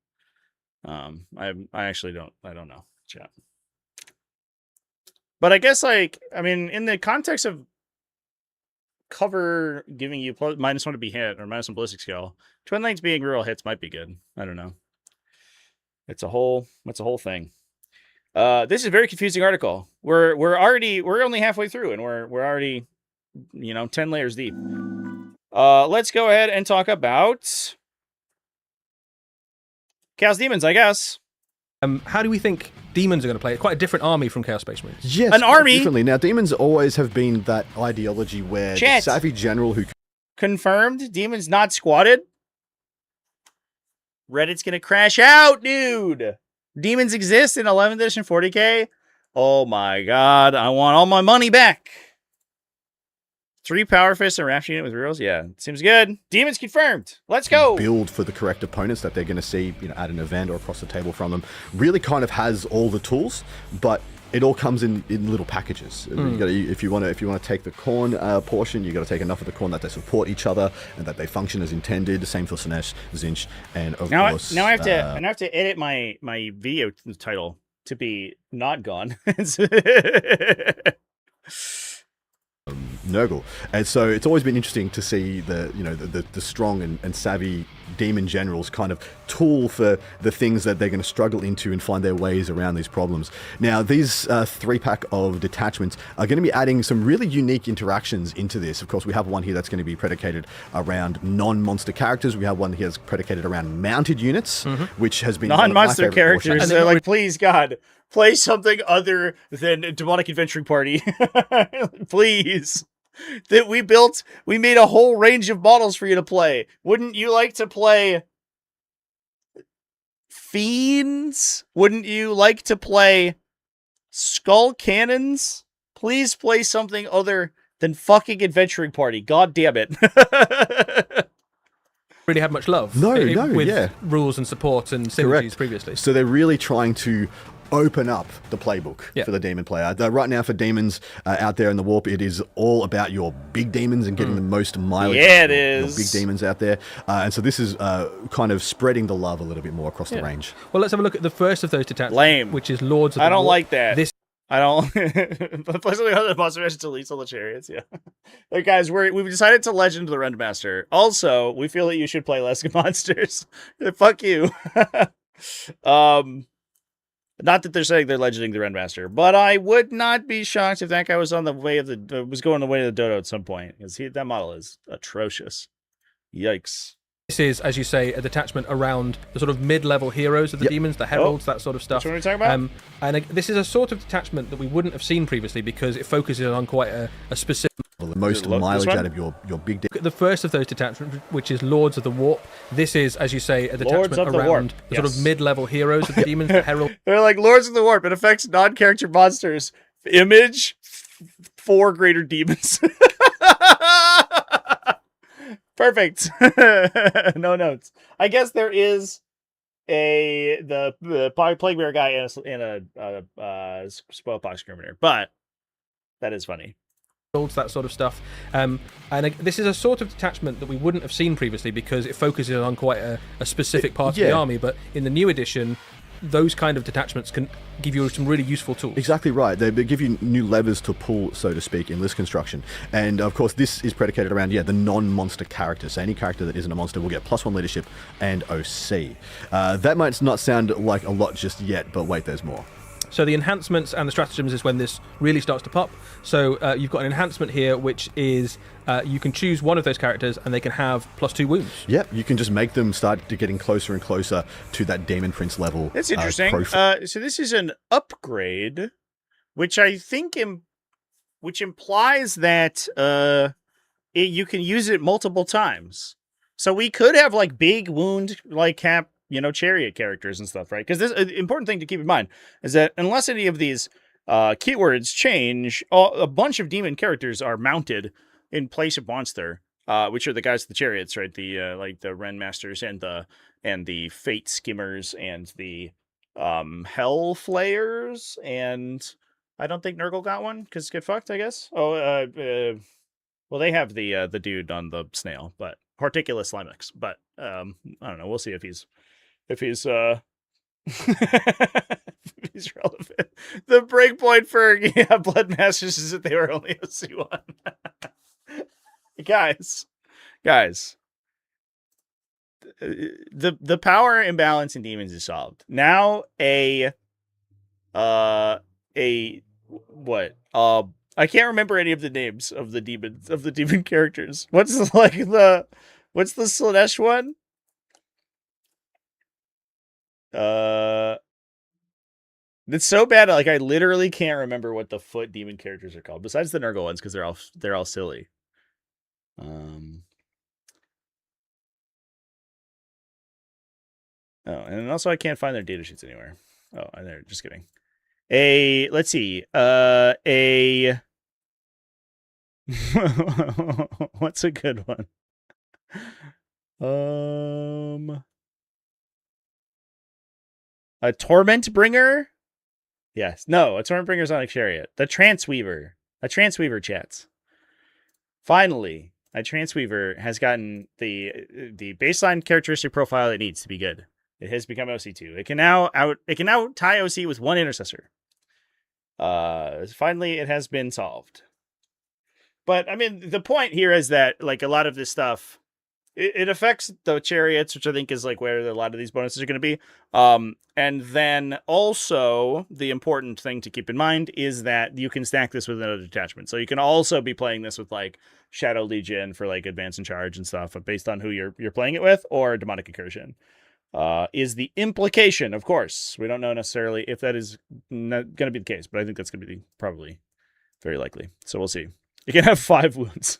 I actually don't. I don't know. Chat. But I guess, like, I mean, in the context of cover giving you -1 to be hit or -1 ballistic skill, Twin Links being real hits might be good. I don't know. It's a whole thing. This is a very confusing article. We're only halfway through, and we're already, 10 layers deep. Let's go ahead and talk about Chaos Demons, I guess. How do we think Demons are going to play? It's quite a different army from Chaos Space Marines. Yes, an army. Differently. Now, Demons always have been that ideology where the savvy general who confirmed Demons not squatted. Reddit's gonna crash out, dude. Demons exist in 11th edition 40k. Oh my god, I want all my money back. 3 Power Fists and Rapture unit with rerolls. Yeah, seems good. Demons confirmed. Let's go. Build for the correct opponents that they're going to see, at an event or across the table from them. Really kind of has all the tools, but it all comes in little packages. If you want to take the corn portion, you got to take enough of the corn that they support each other and that they function as intended. Same for Sinesh, Zinch, and of course. Now I have to edit my video title to be not gone. Nurgle. And so it's always been interesting to see the strong and savvy demon generals kind of tool for the things that they're going to struggle into and find their ways around these problems. Now, these 3-pack of detachments are going to be adding some really unique interactions into this. Of course, we have one here that's going to be predicated around non-monster characters. We have one here that's predicated around mounted units, which has been non-monster characters. And they're like, please, God, play something other than Demonic Adventuring Party. Please. That we made a whole range of models for you to play. Wouldn't you like to play Fiends? Wouldn't you like to play Skull Cannons? Please play something other than fucking Adventuring Party. God damn it. Really had much love. With rules and support and synergies previously. So they're really trying to open up the playbook for the demon player. Right now for demons out there in the warp, it is all about your big demons and getting the most mileage. Yeah, it is. Your big demons out there. And so this is kind of spreading the love a little bit more across the range. Well, let's have a look at the first of those detachments, which is Lords of the I don't Warp. like that. I don't. But pleasantly the monster mash deletes all the chariots. Yeah. Like, guys, we've decided to legend the Rendmaster. Also, we feel that you should play less monsters. Fuck you. Not that they're saying they're legending the Rendmaster, but I would not be shocked if that guy was on the way of the was going the way of the dodo at some point, because that model is atrocious. Yikes. This is, as you say, a detachment around the sort of mid-level heroes of the demons, the heralds, that sort of stuff. Which one are we talking about? And this is a sort of detachment that we wouldn't have seen previously because it focuses on quite a specific... Well, the most mileage out of your big dick. The first of those detachments, which is Lords of the Warp. This is, as you say, a detachment around the sort of mid-level heroes of the demons, the heralds. They're like Lords of the Warp. It affects non-character monsters. Image, 4 greater demons. Perfect. No notes. I guess there is the Plague Bear guy in a Spoilpox Scriminator, but that is funny. That sort of stuff. And this is a sort of detachment that we wouldn't have seen previously because it focuses on quite a specific part of the army. But in the new edition, those kind of detachments can give you some really useful tools. Exactly right. They give you new levers to pull, so to speak, in list construction. And of course, this is predicated around the non-monster characters. So any character that isn't a monster will get +1 leadership and OC. That might not sound like a lot just yet, but wait, there's more. So the enhancements and the stratagems is when this really starts to pop. So you've got an enhancement here, which is you can choose one of those characters and they can have +2 wounds. Yep, you can just make them start to getting closer and closer to that Demon Prince level. That's interesting. So this is an upgrade, which I think which implies that you can use it multiple times. So we could have like big wound like cap, chariot characters and stuff, right? Because this important thing to keep in mind is that unless any of these keywords change, a bunch of demon characters are mounted in place of monster, which are the guys with the chariots, right? The like the Rendmasters and the Fate Skimmers and the Hell Flayers, and I don't think Nurgle got one because get fucked, I guess. Well, they have the dude on the snail, but Horticulus Limex. But I don't know. We'll see if he's if he's relevant. The breakpoint for Bloodmasters is that they were only OC1. guys, the power imbalance in demons is solved. Now I can't remember any of the names of the demon characters. What's the Slanesh one? It's so bad. Like I literally can't remember what the foot demon characters are called. Besides the Nurgle ones, because they're all silly. Oh, and also I can't find their datasheets anywhere. Oh, and they're just kidding. Let's see. What's a good one? A Torment Bringer? Yes. No, a Torment Bringer's on a chariot. The Transweaver. A Transweaver chats. Finally, a Transweaver has gotten the baseline characteristic profile it needs to be good. It has become OC2. It can now tie OC with 1 intercessor. Finally, it has been solved. But I mean, the point here is that like a lot of this stuff, it affects the chariots, which I think is like where a lot of these bonuses are going to be. And then also the important thing to keep in mind is that you can stack this with another detachment. So you can also be playing this with like Shadow Legion for like advance and charge and stuff based on who you're playing it with, or Demonic Incursion. Is the implication, of course. We don't know necessarily if that is going to be the case, but I think that's going to be probably very likely. So we'll see. You can have 5 wounds.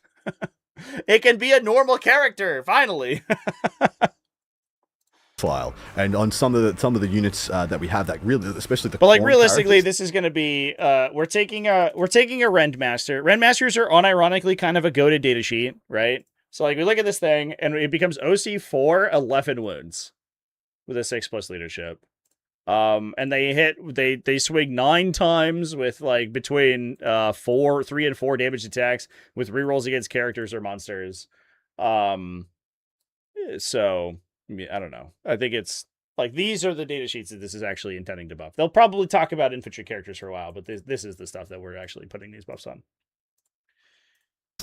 It can be a normal character, finally. File and on some of the units that we have that really, especially the. But like realistically, this is going to be we're taking a Rendmaster. Rendmasters are unironically kind of a goated data sheet, right? So like we look at this thing and it becomes OC4 11 wounds with a 6+ leadership. And they swing 9 times with like between 3 and 4 damage attacks with rerolls against characters or monsters. So I don't know. I think it's Like, these are the data sheets that this is actually intending to buff. They'll probably talk about infantry characters for a while, but this is the stuff that we're actually putting these buffs on.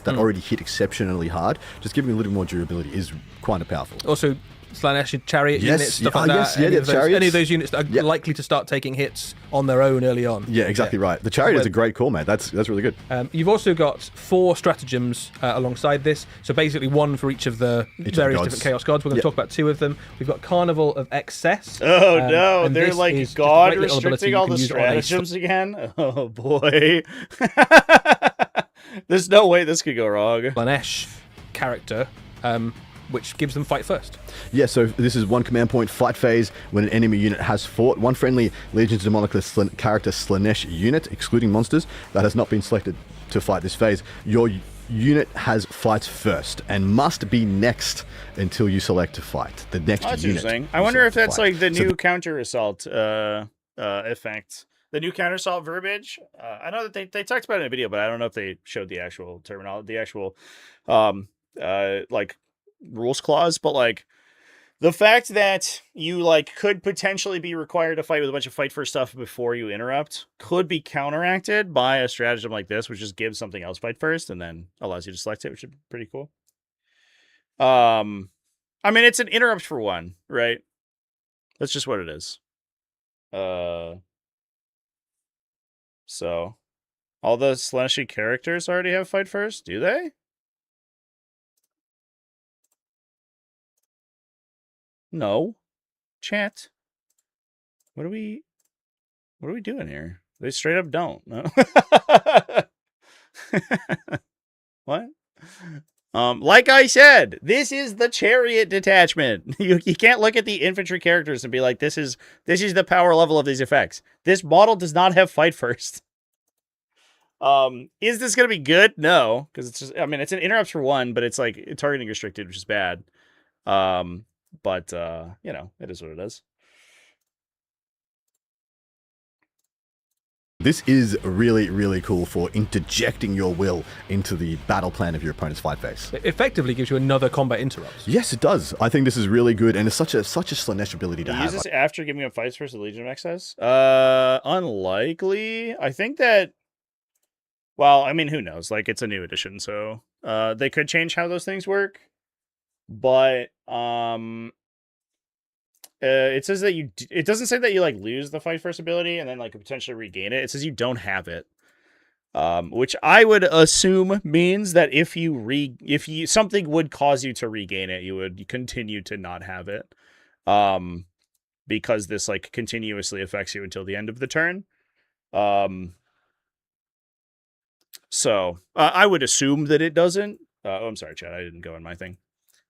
That already hit exceptionally hard, just giving a little more durability is quite powerful. Also, Slanesh chariot Yes, units, stuff yeah, like that. yes, yeah, any, of those, chariots. any of those units that are likely to start taking hits on their own early on. Yeah, exactly right. The chariot is a great call, mate. That's really good. You've also got 4 stratagems alongside this. So basically 1 for each of the various different Chaos Gods. We're going to talk about 2 of them. We've got Carnival of Excess. Oh no, and they're this like is just a God great little ability restricting you all can the use on a stratagems again? Oh boy. There's no way this could go wrong. Slanesh character, which gives them fight first. Yeah, so this is 1 command point fight phase when an enemy unit has fought. 1 friendly Legions Demonicus character Slanesh unit, excluding monsters, that has not been selected to fight this phase. Your unit has fights first and must be next until you select to fight. The next That's unit. interesting. I wonder if that's like the new counter assault effect. The new counter assault verbiage. I know that they talked about it in a video, but I don't know if they showed the actual terminology, the actual like rules clause. But like the fact that you like could potentially be required to fight with a bunch of fight first stuff before you interrupt could be counteracted by a stratagem like this, which just gives something else fight first and then allows you to select it, which is pretty cool. I mean, it's an interrupt for 1, right? That's just what it is. So all the Slaneshi characters already have fight first, do they? No. Chat. What are we doing here? They straight up don't. No. What? Like I said, this is the chariot detachment. You can't look at the infantry characters and be like, this is the power level of these effects. This model does not have fight first. Is this gonna be good? No, because it's just, I mean, it's an interrupt for 1, but it's like targeting restricted, which is bad. But you know, it is what it is. This is really, really cool for interjecting your will into the battle plan of your opponent's fight phase. It effectively gives you another combat interrupt. Yes, it does. I think this is really good, and it's such a Slanesh ability to have. Use this after giving up fights versus Legion of Excess? Unlikely. I think that. Well, I mean, who knows? Like, it's a new edition, so they could change how those things work. But it says that it doesn't say that you like lose the fight first ability and then like potentially regain it. It says you don't have it, which I would assume means that if you something would cause you to regain it, you would continue to not have it, because this like continuously affects you until the end of the turn. So I would assume that it doesn't. Oh, I'm sorry, Chad. I didn't go in my thing.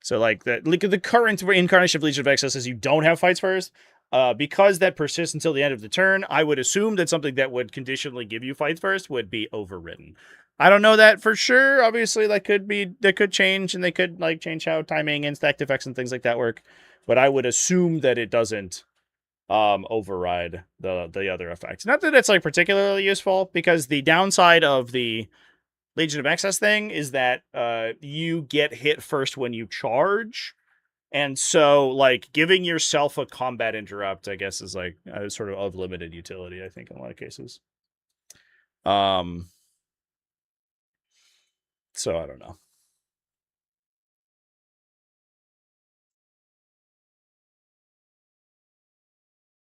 So, like, the current incarnation of Legion of Excess says you don't have fights first. Because that persists until the end of the turn, I would assume that something that would conditionally give you fights first would be overridden. I don't know that for sure. Obviously, that could change, and they could, like, change how timing and stacked effects and things like that work. But I would assume that it doesn't override the other effects. Not that it's, like, particularly useful, because the downside of the Legion of Excess thing is that you get hit first when you charge, and so like giving yourself a combat interrupt, I guess, is like sort of limited utility, I think, in a lot of cases. So I don't know.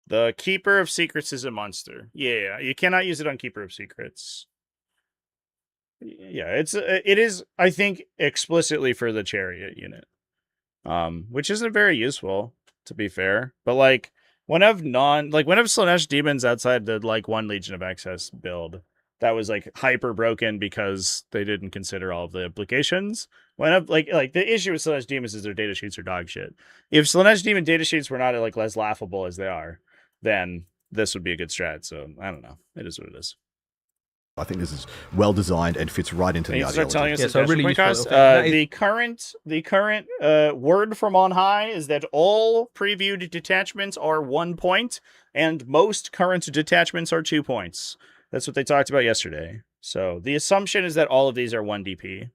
The Keeper of Secrets is a monster. Yeah, you cannot use it on Keeper of Secrets. Yeah, it is, I think, explicitly for the chariot unit, which isn't very useful, to be fair. But like one of Slanesh demons outside the like 1 Legion of Excess build that was like hyper broken because they didn't consider all of the implications. One of like the issue with Slanesh demons is their data sheets are dog shit. If Slanesh demon data sheets were not like less laughable as they are, then this would be a good strat. So I don't know. It is what it is. I think this is well designed and fits right into the ideology. Telling us really useful. The current word from on high is that all previewed detachments are 1 point, and most current detachments are 2 points. That's what they talked about yesterday. So the assumption is that all of these are 1 DP.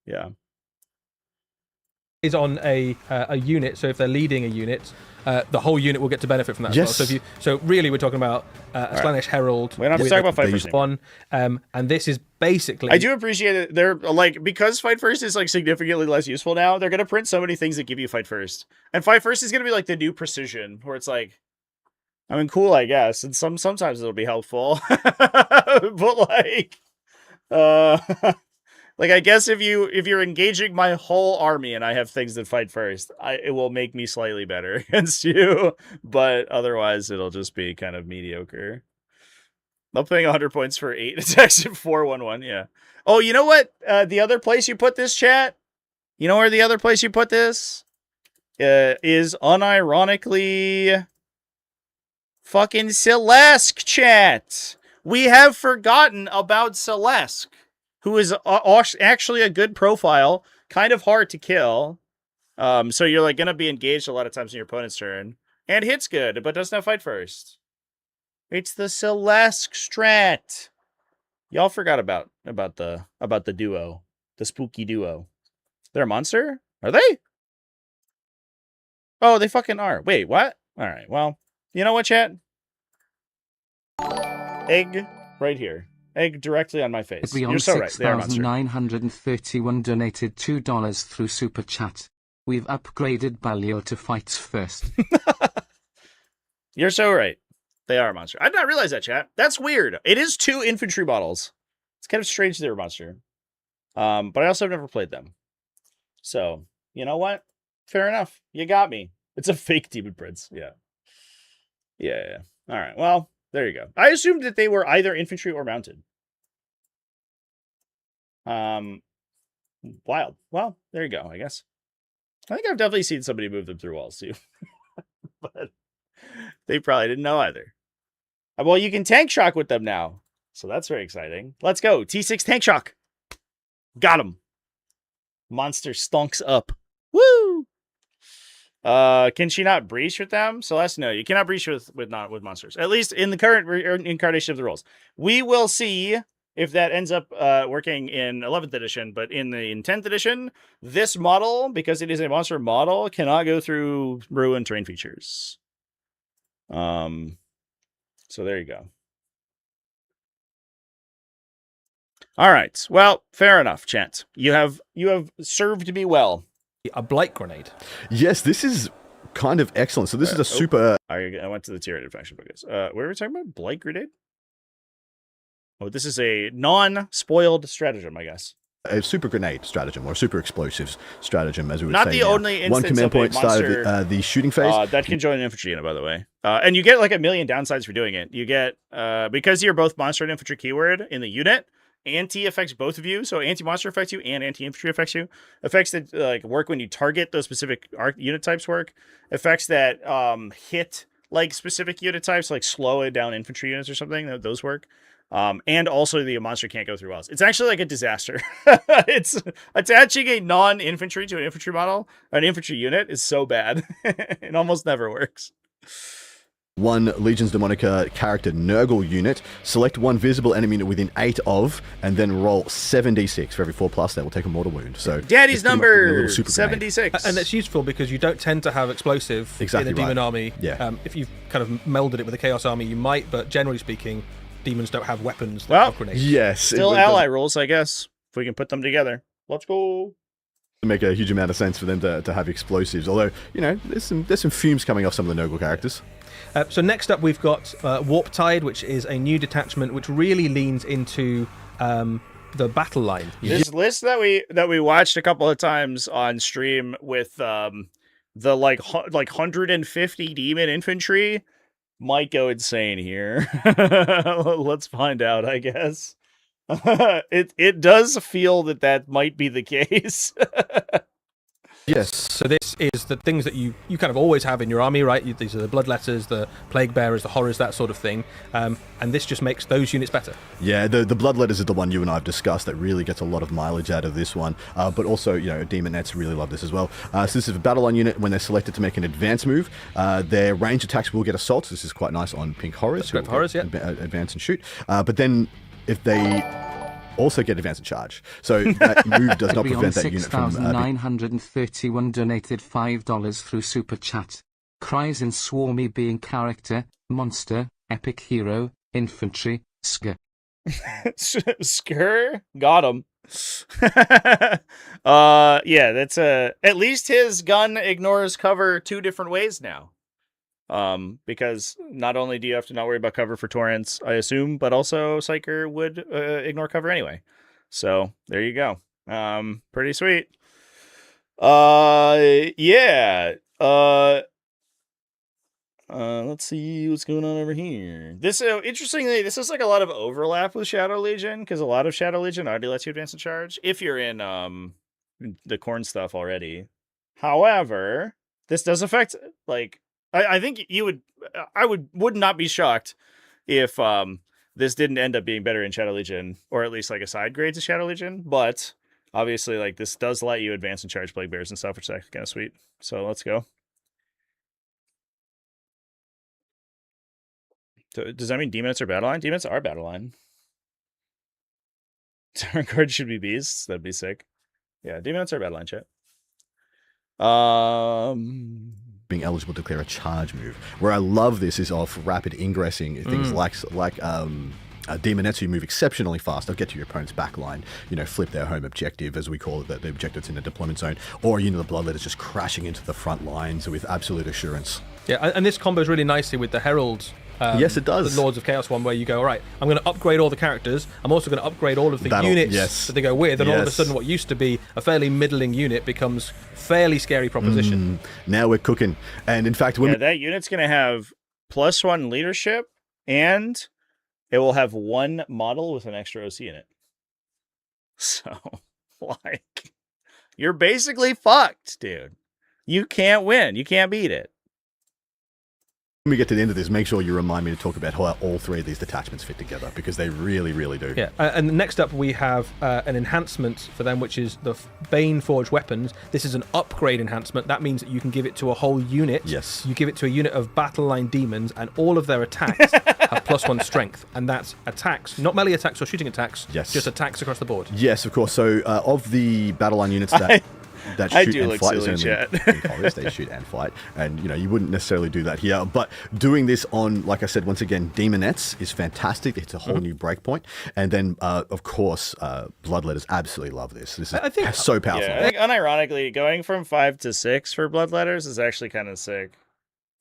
Yeah. is on a unit, so if they're leading a unit, the whole unit will get to benefit from that Yes. as well. So really, we're talking about a Slaanesh Herald. We don't have to talk about Fight First one, and this is basically. I do appreciate it. They're like, because Fight First is like significantly less useful now. They're gonna print so many things that give you Fight First, and Fight First is gonna be like the new Precision, where it's like, I mean, cool, I guess, and sometimes it'll be helpful, but like, like, I guess if you're engaging my whole army and I have things that fight first, it will make me slightly better against you, but otherwise it'll just be kind of mediocre. I'm paying 100 points for 8 attacks at 4/1/1, yeah. Oh, you know what? The other place you put this, chat? You know where the other place you put this? Is unironically fucking Celeste, chat. We have forgotten about Celeste, who is actually a good profile, kind of hard to kill. So you're like gonna be engaged a lot of times in your opponent's turn, and hits good, but doesn't have fight first. It's the Celeste strat. Y'all forgot about the duo, the spooky duo. They're a monster? Are they? Oh, they fucking are. Wait, what? All right. Well, you know what, chat? Egg right here. Egg directly on my face. You're so right. They are a monster. 931 donated $2 through Super Chat. We've upgraded Balio to fights first. You're so right. They are a monster. I did not realize that, chat. That's weird. It is 2 infantry models. It's kind of strange they're a monster. But I also have never played them. So, you know what? Fair enough. You got me. It's a fake Demon Prince. Yeah. Yeah. All right. Well, there you go. I assumed that they were either infantry or mounted. Wild. Well, there you go, I guess. I think I've definitely seen somebody move them through walls, too. But they probably didn't know either. Well, you can tank shock with them now. So that's very exciting. Let's go. T6 tank shock. Got him. Monster stonks up. Woo! Can she not breach with them? Celeste, no, you cannot breach with monsters. At least in the current incarnation of the rules. We will see if that ends up working in 11th edition, but in 10th edition, this model, because it is a monster model, cannot go through ruin terrain features. So there you go. All right. Well, fair enough, Chant. You have served me well. A blight grenade. Yes, this is kind of excellent. So this is a super... I went to the tier faction focus. What were we talking about? Blight grenade? Oh, this is a non-spoiled stratagem, I guess. A super grenade stratagem, or super explosives stratagem, as we would Not say. the now. only instance One command of point a monster, started the shooting phase. that can join an infantry unit, by the way. And you get like a million downsides for doing it. You get, because you're both monster and infantry keyword in the unit, anti affects both of you. So anti-monster affects you and anti-infantry affects you. Effects that like work when you target those specific unit types work. Effects that hit like specific unit types, like slow it down infantry units or something. Those work. And also the monster can't go through walls. It's actually like a disaster. It's attaching a non-infantry to an infantry model, an infantry unit, is so bad. It almost never works. One Legions Demonica character Nurgle unit. Select one visible enemy unit within 8 of, and then roll 7d6 for every 4+. That will take a mortal wound. So Daddy's number 76, and that's useful because you don't tend to have explosive in a demon army. Yeah. If you've kind of melded it with a chaos army, you might, but generally speaking, demons don't have weapons that have grenades. Yes. Still ally rules, I guess, if we can put them together. Let's go. Make a huge amount of sense for them to have explosives. Although, you know, there's some fumes coming off some of the Nurgle characters. So next up, we've got Warp Tide, which is a new detachment which really leans into the battle line. This list that we watched a couple of times on stream with the like 150 demon infantry might go insane here. Let's find out, I guess. It does feel that might be the case. Yes. So this is the things that you kind of always have in your army, right? These are the Bloodletters, the Plague Bearers, the Horrors, that sort of thing. And this just makes those units better. Yeah, the Bloodletters is the one you and I have discussed that really gets a lot of mileage out of this one. But also, you know, Demonettes really love this as well. So this is a battle line unit. When they're selected to make an advance move, their range attacks will get assaults. This is quite nice on Pink Horrors. Horrors, yeah. Advance and shoot. But then if they also get advance and charge. So that move does not prevent that unit from... 6,931 donated $5 through Super Chat. Cries in Swarmy being character, monster, epic hero, infantry, sk. Skur got him. Yeah, that's at least his gun ignores cover 2 different ways now. Because not only do you have to not worry about cover for torrents, I assume, but also Psyker would ignore cover anyway. So there you go. Pretty sweet. Yeah. Let's see what's going on over here. This, interestingly, this is like a lot of overlap with Shadow Legion, because a lot of Shadow Legion already lets you advance and charge if you're in the corn stuff already. However, this does affect, like, I think I would not be shocked if this didn't end up being better in Shadow Legion, or at least like a side grade to Shadow Legion. But obviously, like, this does let you advance and charge Plague Bears and stuff, which is actually kind of sweet. So let's go. So does that mean Demons are battle line? Demons are battle line. Turn card should be beasts. That'd be sick. Yeah, Demons are battle line, chat. Being eligible to declare a charge move. Where I love this is off rapid ingressing things like Demonets who move exceptionally fast. They'll get to your opponent's back line, flip their home objective, as we call it, the objective's in the deployment zone, or the Bloodletter's just crashing into the front lines with absolute assurance. Yeah, and this combos really nicely with the Herald. Yes, it does. The Lords of Chaos one, where you go, all right, I'm going to upgrade all the characters. I'm also going to upgrade all of the units that they go with, and all of a sudden what used to be a fairly middling unit becomes fairly scary proposition. Now we're cooking. And in fact, that unit's going to have +1 leadership, and it will have 1 model with an extra OC in it. So, like, you're basically fucked, dude. You can't win. You can't beat it. When we get to the end of this, make sure you remind me to talk about how all 3 of these detachments fit together, because they really, really do. Yeah, and next up we have an enhancement for them, which is the Bane Forged Weapons. This is an upgrade enhancement. That means that you can give it to a whole unit. Yes. You give it to a unit of Battle Line Demons, and all of their attacks have +1 strength. And that's attacks, not melee attacks or shooting attacks, just attacks across the board. Yes, of course. So of the Battle Line units that... that shoot and fight is only they shoot and fight, and you wouldn't necessarily do that here, but doing this on, like I said, once again, Demonettes is fantastic. It's a whole new breakpoint. And then of course Bloodletters absolutely love this. This is so powerful. Yeah, I think unironically going from 5 to 6 for Bloodletters is actually kind of sick,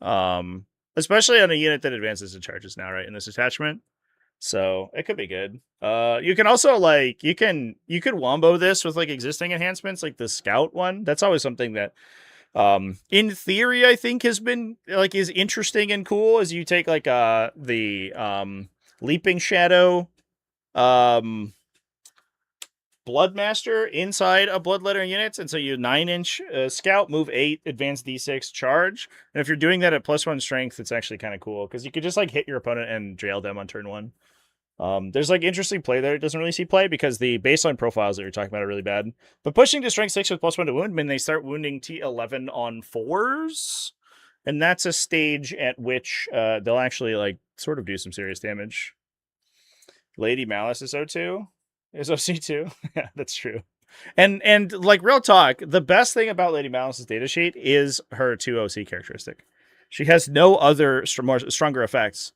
especially on a unit that advances and charges now, right, in this attachment. So it could be good. You can also you could wombo this with like existing enhancements, like the Scout one. That's always something that, in theory, I think has been is interesting and cool. As you take like the Leaping Shadow, Bloodmaster inside a Bloodletter unit, and so you 9-inch Scout, move 8, advance D6, charge. And if you're doing that at +1 strength, it's actually kind of cool because you could just hit your opponent and drail them on turn 1. There's interesting play there. It doesn't really see play because the baseline profiles that you're talking about are really bad. But pushing to strength 6 with +1 to wound, I mean, they start wounding T11 on 4s, and that's a stage at which they'll actually sort of do some serious damage. Lady Malice is O2. Is OC2? Yeah, that's true. And real talk, the best thing about Lady Malice's datasheet is her 2 OC characteristic. She has no other stronger effects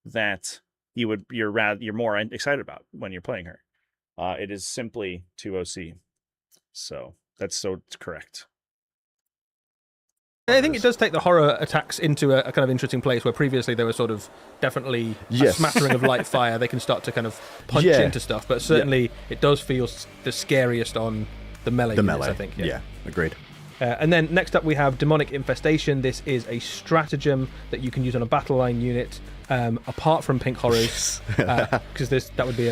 that you're more excited about when you're playing her. It is simply 2 OC. So that's correct. I think it does take the horror attacks into a kind of interesting place where previously they were sort of definitely a smattering of light fire. They can start to kind of punch into stuff, but certainly it does feel the scariest on the melee units, I think. Yeah, agreed. And then next up we have Demonic Infestation. This is a stratagem that you can use on a battle line unit, apart from Pink Horrors, because that would be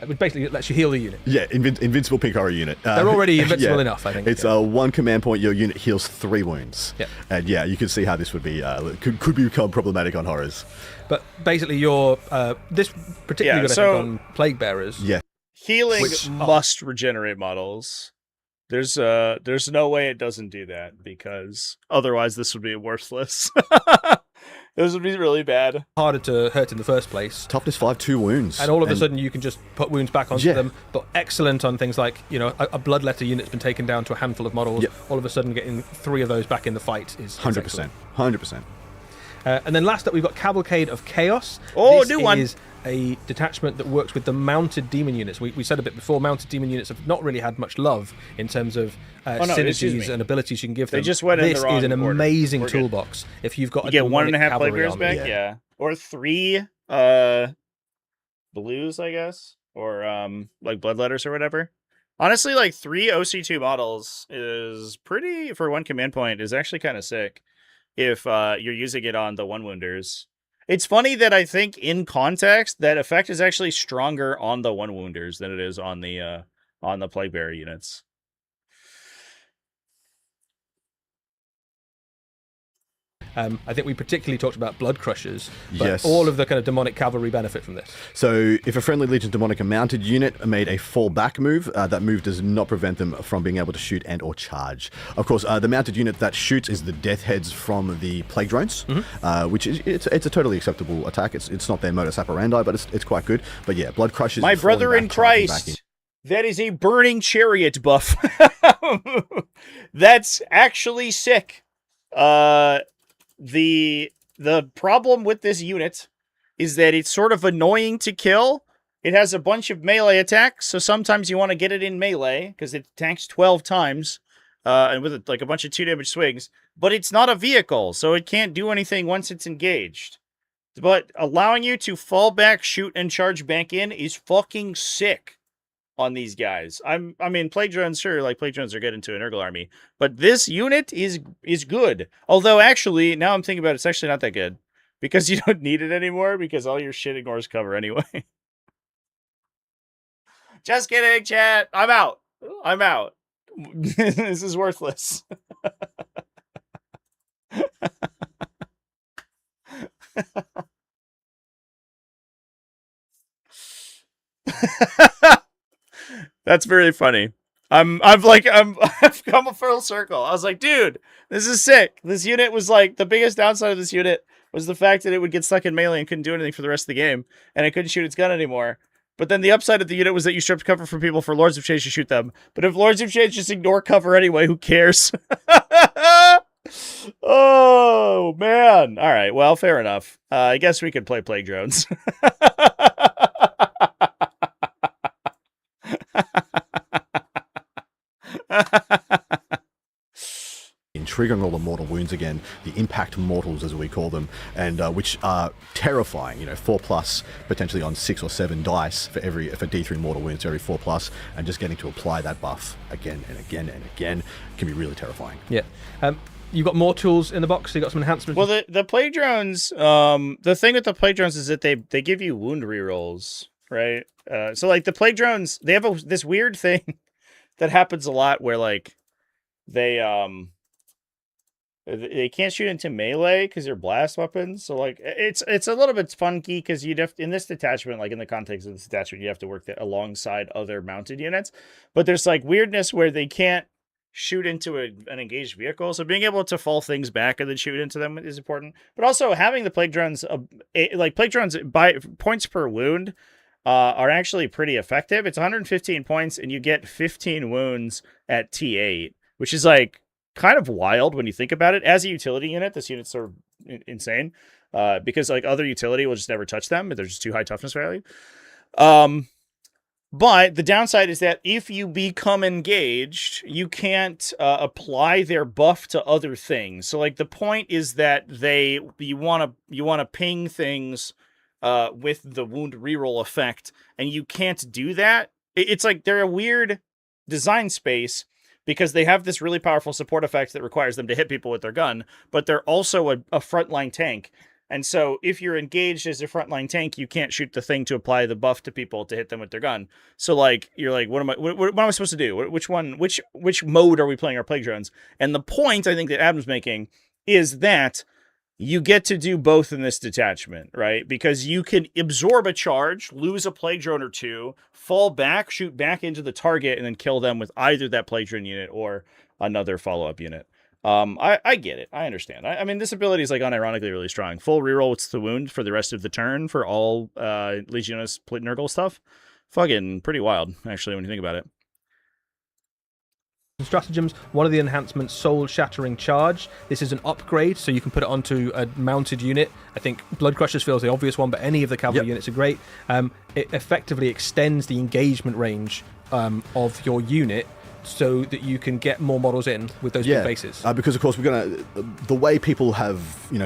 it basically lets you heal the unit. Yeah, invincible Pink Horror unit. They're already invincible enough, I think. It's 1 command point, your unit heals 3 wounds. Yeah. And you can see how this would be could become problematic on Horrors. But basically this particularly good effect on Plague Bearers. Yeah. Healing must regenerate models. There's no way it doesn't do that, because otherwise this would be worthless. Those would be really bad. Harder to hurt in the first place. Toughness 5, 2 wounds. And all of a sudden you can just put wounds back onto them. But excellent on things like, you know, a bloodletter unit's been taken down to a handful of models. Yep. All of a sudden getting 3 of those back in the fight is 100%. 100%. And then last up, we've got Cavalcade of Chaos. Oh, this new one. is a detachment that works with the mounted demon units. We said a bit before, mounted demon units have not really had much love in terms of synergies and abilities you can give them. They just went in the wrong This is an order. amazing toolbox. If you've got You a get demonic 1.5 cavalry players army. back, yeah. Or 3 blues, I guess. Or like bloodletters or whatever. Honestly, like 3 OC2 models is pretty, for 1 command point, is actually kind of sick if you're using it on the 1 wounders. It's funny that I think in context, that effect is actually stronger on the 1 wounders than it is on the plague bearer units. I think we particularly talked about blood crushers, but Yes. all of the kind of demonic cavalry benefit from this. So, if a friendly Legion Demonic mounted unit made a fall back move, that move does not prevent them from being able to shoot and or charge. Of course, the mounted unit that shoots is the Death Heads from the Plague Drones, which is it's a totally acceptable attack. It's not their modus operandi, but it's quite good. But yeah, blood crushers. My and falling brother back, in charging back Christ, that is a burning chariot buff. That's actually sick. The problem with this unit is that it's sort of annoying to kill. It has a bunch of melee attacks, so sometimes you want to get it in melee because it attacks 12 times, and with like a bunch of 2 damage swings. But it's not a vehicle, so it can't do anything once it's engaged. But allowing you to fall back, shoot, and charge back in is fucking sick on these guys. I mean, plague drones, sure, like plague drones are good into an Urgle army, but this unit is good. Although, actually, now I'm thinking about it, it's actually not that good because you don't need it anymore because all your shit ignores cover anyway. Just kidding, chat. I'm out. This is worthless. That's very funny. I've come a full circle. I was like, dude, this is sick. This unit was like, the biggest downside of this unit was the fact that it would get stuck in melee and couldn't do anything for the rest of the game, and it couldn't shoot its gun anymore. But then the upside of the unit was that you stripped cover from people for Lords of Change to shoot them. But if Lords of Change just ignore cover anyway, who cares? Oh, man. All right, well, fair enough. I guess we could play Plague Drones. triggering all the mortal wounds again, the impact mortals as we call them, and which are terrifying. 4+ potentially on 6 or 7 dice for D3 mortal wounds every 4+, and just getting to apply that buff again and again and again can be really terrifying. Yeah. You've got more tools in the box. So you got some enhancements. Well, the plague drones. The thing with the plague drones is that they give you wound rerolls, right? So like the plague drones, they have this weird thing that happens a lot where like they can't shoot into melee because they're blast weapons. So like it's a little bit funky because you'd have in this detachment, like in the context of this detachment, you have to work that alongside other mounted units. But there's like weirdness where they can't shoot into an engaged vehicle, so being able to fall things back and then shoot into them is important. But also having the plague drones, like plague drones by points per wound, are actually pretty effective. It's 115 points, and you get 15 wounds at T8, which is like kind of wild when you think about it. As a utility unit, this unit's sort of insane, because like other utility will just never touch them. They're just too high toughness value. But the downside is that if you become engaged, you can't apply their buff to other things. So like the point is that you want to ping things with the wound reroll effect, and you can't do that. It's like they're a weird design space because they have this really powerful support effect that requires them to hit people with their gun, but they're also a frontline tank. And so if you're engaged as a frontline tank, you can't shoot the thing to apply the buff to people to hit them with their gun. So like, you're like, what am I supposed to do? Which mode are we playing our plague drones? And the point I think that Adam's making is that you get to do both in this detachment, right? Because you can absorb a charge, lose a plague drone or two, fall back, shoot back into the target, and then kill them with either that plague drone unit or another follow-up unit. I get it. I understand. I mean, this ability is like unironically really strong. Full reroll what's the wound for the rest of the turn for all Legionis Nurgle stuff. Fucking pretty wild, actually, when you think about it. Stratagems, one of the enhancements, Soul Shattering Charge. This is an upgrade, so you can put it onto a mounted unit. I think Blood Crushers feels the obvious one, but any of the cavalry units are great. It effectively extends the engagement range of your unit, so that you can get more models in with those big bases. Because of course the way people have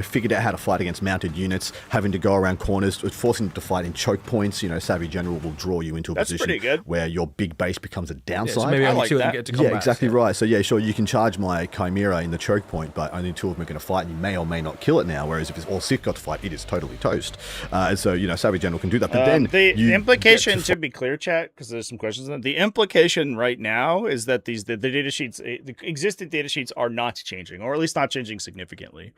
figured out how to fight against mounted units, having to go around corners, forcing them to fight in choke points. Savvy General will draw you into a position where your big base becomes a downside. So maybe only two of them get to combat. Yeah, exactly right. So sure, you can charge my Chimera in the choke point, but only two of them are going to fight, and you may or may not kill it now. Whereas if it's all six got to fight, it is totally toast. And so Savvy General can do that. But then the implication, to be clear, chat, because there's some questions on that. The implication right now is that the data sheets, the existing data sheets, are not changing, or at least not changing significantly,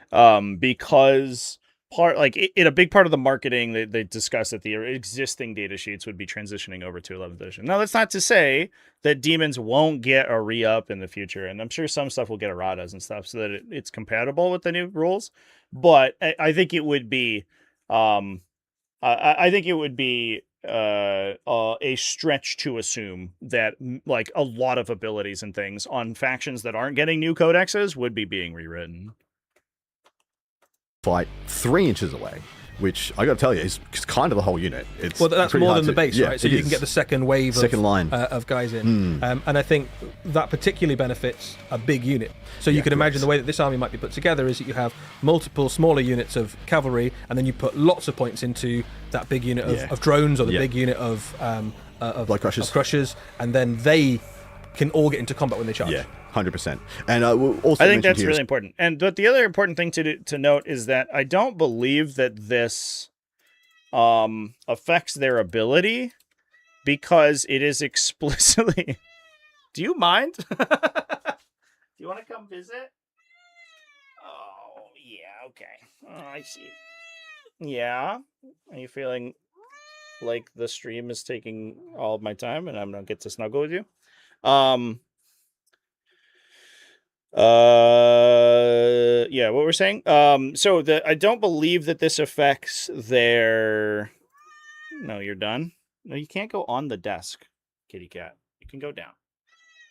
because a big part of the marketing they discussed that the existing data sheets would be transitioning over to 11th edition. Now, that's not to say that Demons won't get a re-up in the future, and I'm sure some stuff will get erratas and stuff so that it's compatible with the new rules. But I think it would be, I think it would be a stretch to assume that like a lot of abilities and things on factions that aren't getting new codexes would be being rewritten. Fight 3 inches away, which I got to tell you is kind of the whole unit. It's that's more than the base, right? So you can get the second wave, line of guys in, and I think that particularly benefits a big unit. So you can imagine the way that this army might be put together is that you have multiple smaller units of cavalry, and then you put lots of points into that big unit of drones, or the big unit of Blood Crushers, and then they can all get into combat when they charge. Yeah. 100%. And we'll also I think that's really important. And but the other important thing to note is that I don't believe that this affects their ability, because it is explicitly. Do you mind? Do you want to come visit? Oh, yeah, okay. Oh, I see. Yeah. Are you feeling like the stream is taking all of my time and I'm not get to snuggle with you? Yeah, what we're saying. So I don't believe that this affects their. No, you're done. No, you can't go on the desk, kitty cat. You can go down.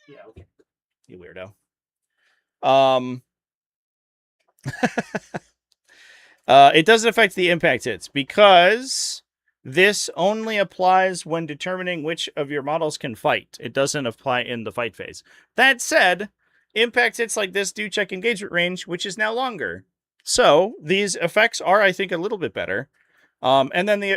Yeah, okay. You weirdo. It doesn't affect the impact hits, because this only applies when determining which of your models can fight. It doesn't apply in the fight phase. That said, impact hits like this do check engagement range, which is now longer. So these effects are, I think, a little bit better. And then the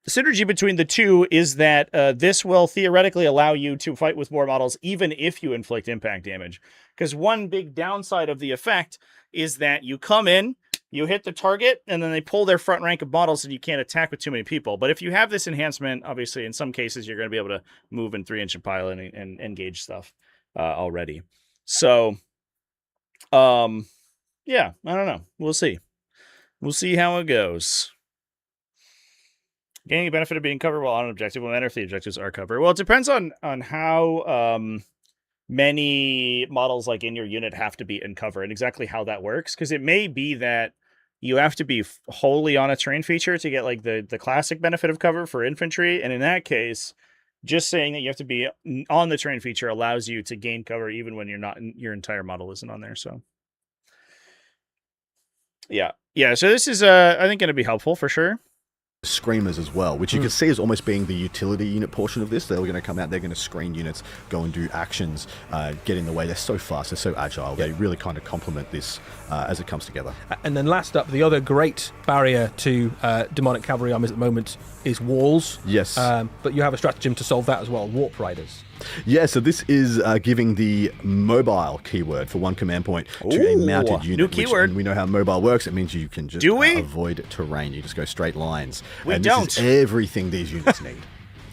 synergy between the two is that this will theoretically allow you to fight with more models, even if you inflict impact damage. Because one big downside of the effect is that you come in, you hit the target, and then they pull their front rank of models, and you can't attack with too many people. But if you have this enhancement, obviously, in some cases, you're going to be able to move in 3-inch and pile and engage stuff already. So, yeah, I don't know. We'll see. We'll see how it goes. Gaining a benefit of being covered while on an objective will matter if the objectives are covered. Well, it depends on how many models like in your unit have to be in cover and exactly how that works. Because it may be that you have to be wholly on a terrain feature to get like the classic benefit of cover for infantry. And in that case, just saying that you have to be on the terrain feature allows you to gain cover even when you're not, your entire model isn't on there. So yeah. So this is, I think, going to be helpful for sure. Screamers as well, which you can see as almost being the utility unit portion of this. They're going to come out, they're going to screen units, go and do actions, get in the way. They're so fast, they're so agile. They really kind of complement this as it comes together. And then last up, the other great barrier to demonic cavalry armies at the moment is walls. Yes. But you have a stratagem to solve that as well, Warp Riders. Yeah, so this is giving the mobile keyword for one command point to a mounted unit. New keyword. And we know how mobile works. It means you can just avoid terrain. You just go straight lines. This is everything these units need.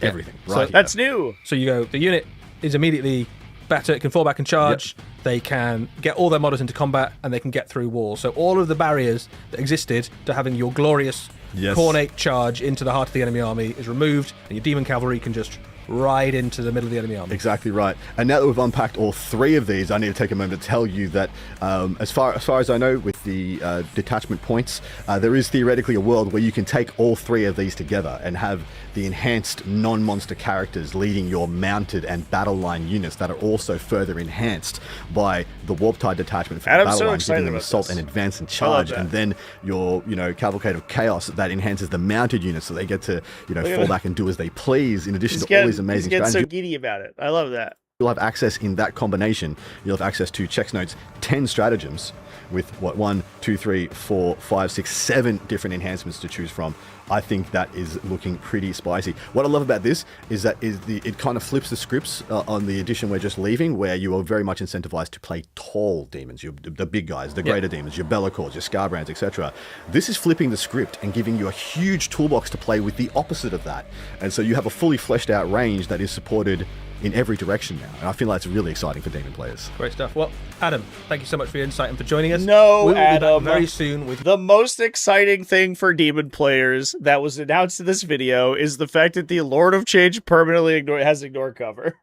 Everything. Right. So that's new. So you go, the unit is immediately better. It can fall back and charge. Yep. They can get all their models into combat, and they can get through walls. So all of the barriers that existed to having your glorious cornate charge into the heart of the enemy army is removed, and your demon cavalry can just right into the middle of the enemy army. Exactly right. And now that we've unpacked all three of these, I need to take a moment to tell you that as far as I know, with the detachment points, there is theoretically a world where you can take all three of these together and have the enhanced non-monster characters leading your mounted and battle line units that are also further enhanced by the Warp Tide detachment for the Adam's battle so line, excited giving them about assault this. and advance and charge, and then your Cavalcade of Chaos that enhances the mounted units so they get to fall back and do as they please, in addition to all these amazing he's getting strategies. so giddy about it. I love that. You'll have access in that combination. You'll have access to Chex Notes 10 stratagems with 1, 2, 3, 4, 5, 6, 7 different enhancements to choose from. I think that is looking pretty spicy. What I love about this is that it kind of flips the scripts on the edition we're just leaving, where you are very much incentivized to play tall demons, the big guys, the greater demons, your Bellicors, your Scarbrands, etc. This is flipping the script and giving you a huge toolbox to play with the opposite of that. And so you have a fully fleshed out range that is supported in every direction now. And I feel like it's really exciting for demon players. Great stuff. Well, Adam, thank you so much for your insight and for joining us. No, we'll be Adam. back very soon with The most exciting thing for demon players that was announced in this video is the fact that the Lord of Change permanently has ignore cover.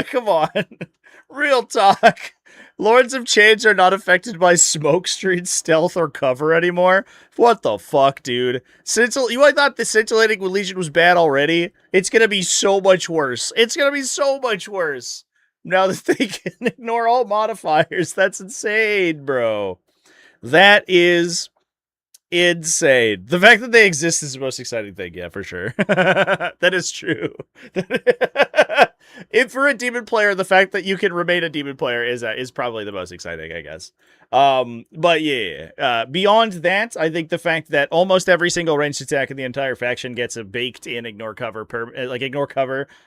Come on. Real talk. Lords of Change are not affected by smoke screen, stealth, or cover anymore. What the fuck, dude? You might thought the Scintillating Legion was bad already. It's gonna be so much worse. It's gonna be so much worse. Now that they can ignore all modifiers. That's insane, bro. That is insane. The fact that they exist is the most exciting thing, yeah, for sure. That is true. If for a demon player, the fact that you can remain a demon player is probably the most exciting, I guess. But yeah, beyond that, I think the fact that almost every single ranged attack in the entire faction gets a baked-in ignore cover,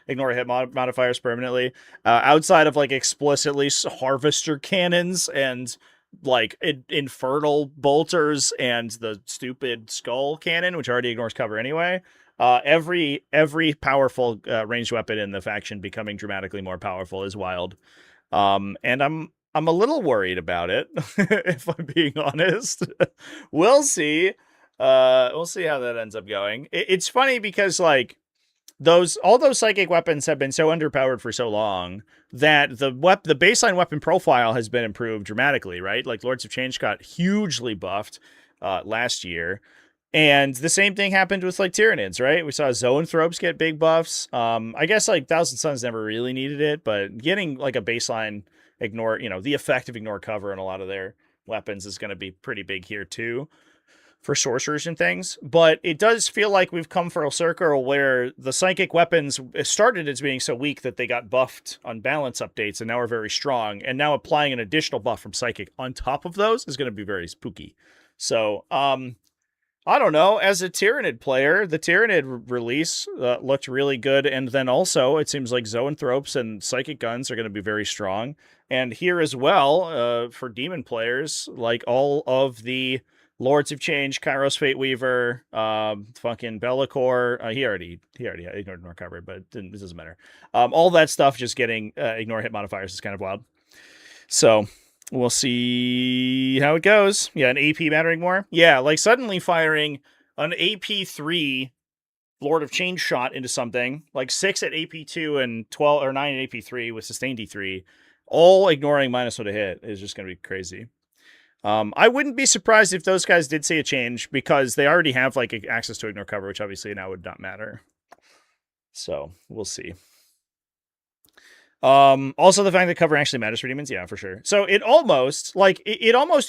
ignore hit modifiers permanently, outside of like explicitly harvester cannons and like infernal bolters and the stupid skull cannon, which already ignores cover anyway. Every powerful ranged weapon in the faction becoming dramatically more powerful is wild. And I'm a little worried about it, if I'm being honest. We'll see. We'll see how that ends up going. It's funny because like all those psychic weapons have been so underpowered for so long that the baseline weapon profile has been improved dramatically, right? Like Lords of Change got hugely buffed last year. And the same thing happened with like Tyranids, right? We saw Zoanthropes get big buffs. I guess like Thousand Suns never really needed it, but getting like a baseline ignore, the effect of ignore cover in a lot of their weapons is going to be pretty big here too for sorcerers and things. But it does feel like we've come full circle where the psychic weapons started as being so weak that they got buffed on balance updates and now are very strong. And now applying an additional buff from psychic on top of those is going to be very spooky. So, I don't know. As a Tyranid player, the Tyranid release looked really good. And then also, it seems like Zoanthropes and Psychic Guns are going to be very strong. And here as well, for Demon players, like all of the Lords of Change, Kairos Fate Weaver, fucking Bellicor, he already ignored ignore cover, but it doesn't matter. All that stuff just getting ignore hit modifiers is kind of wild. So we'll see how it goes. Yeah, an AP mattering more. Yeah, like suddenly firing an AP3 Lord of Change shot into something, like 6 at AP2 and 12 or 9 at AP3 with sustained D3, all ignoring -1 to hit is just going to be crazy. I wouldn't be surprised if those guys did see a change because they already have like access to ignore cover, which obviously now would not matter. So we'll see. Also the fact that cover actually matters for demons, yeah, for sure. So it almost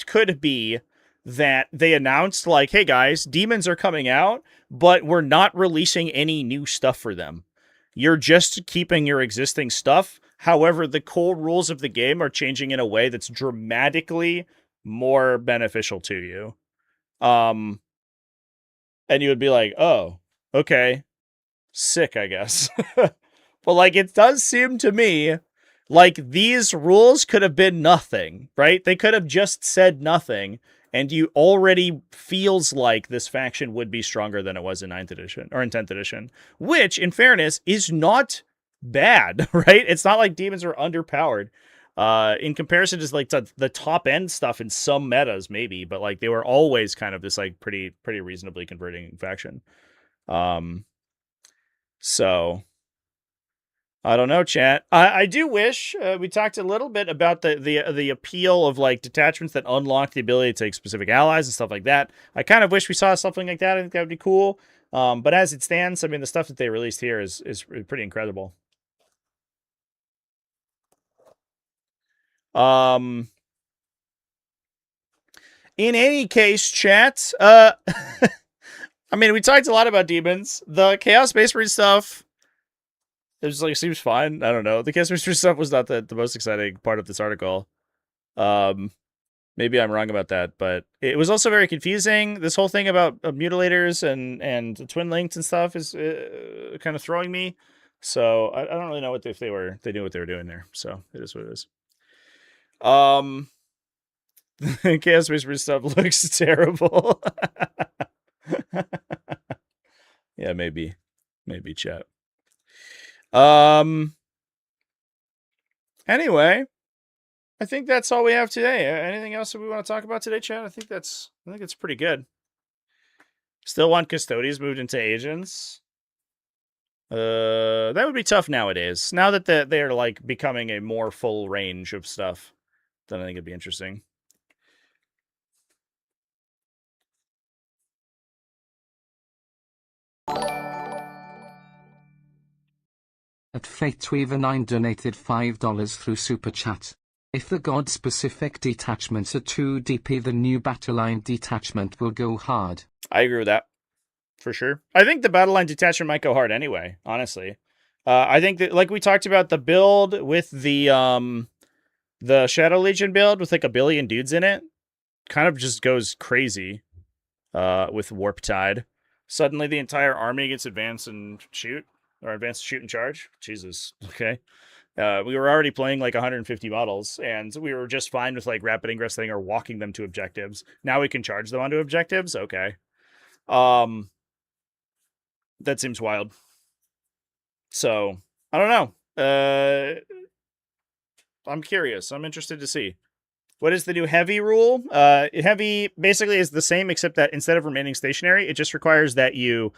could be that they announced like, hey guys, demons are coming out, but we're not releasing any new stuff for them. You're just keeping your existing stuff. However, the core rules of the game are changing in a way that's dramatically more beneficial to you. And you would be like, oh, okay, sick, I guess. But like, it does seem to me like these rules could have been nothing, right? They could have just said nothing, and you already feels like this faction would be stronger than it was in 9th edition or in 10th edition, which in fairness is not bad, right? It's not like demons are underpowered. In comparison to like the top end stuff in some metas, maybe, but like they were always kind of this like pretty reasonably converting faction. So I don't know, chat. I do wish we talked a little bit about the appeal of like detachments that unlock the ability to take specific allies and stuff like that. I kind of wish we saw something like that. I think that would be cool. But as it stands, I mean, the stuff that they released here is pretty incredible. In any case, chat. I mean, we talked a lot about demons. The Chaos Space Marine stuff. It was like seems fine. I don't know. The Chaos Space Marine stuff was not the most exciting part of this article. Maybe I'm wrong about that, but it was also very confusing. This whole thing about mutilators and twin links and stuff is kind of throwing me. So I don't really know what if they knew what they were doing there. So it is what it is. Chaos Space Marine stuff looks terrible. Yeah, maybe chat. Anyway, I think that's all we have today. Anything else that we want to talk about today, chat? I think it's pretty good. Still want custodians moved into agents. That would be tough nowadays. Now that they're like becoming a more full range of stuff, then I think it'd be interesting. At FateWeaver9 donated $5 through Super Chat. If the god-specific detachments are too DP, the new battle line detachment will go hard. I agree with that. For sure. I think the battle line detachment might go hard anyway, honestly. I think that, like we talked about, the build with the Shadow Legion build with like 1 billion dudes in it kind of just goes crazy with Warp Tide. Suddenly the entire army gets advance and shoot, or advance, shoot, and charge. Jesus. Okay. We were already playing like 150 models, and we were just fine with like rapid ingressing or walking them to objectives. Now we can charge them onto objectives? Okay. That seems wild. So, I don't know. I'm curious. I'm interested to see. What is the new heavy rule? Heavy basically is the same, except that instead of remaining stationary, it just requires that you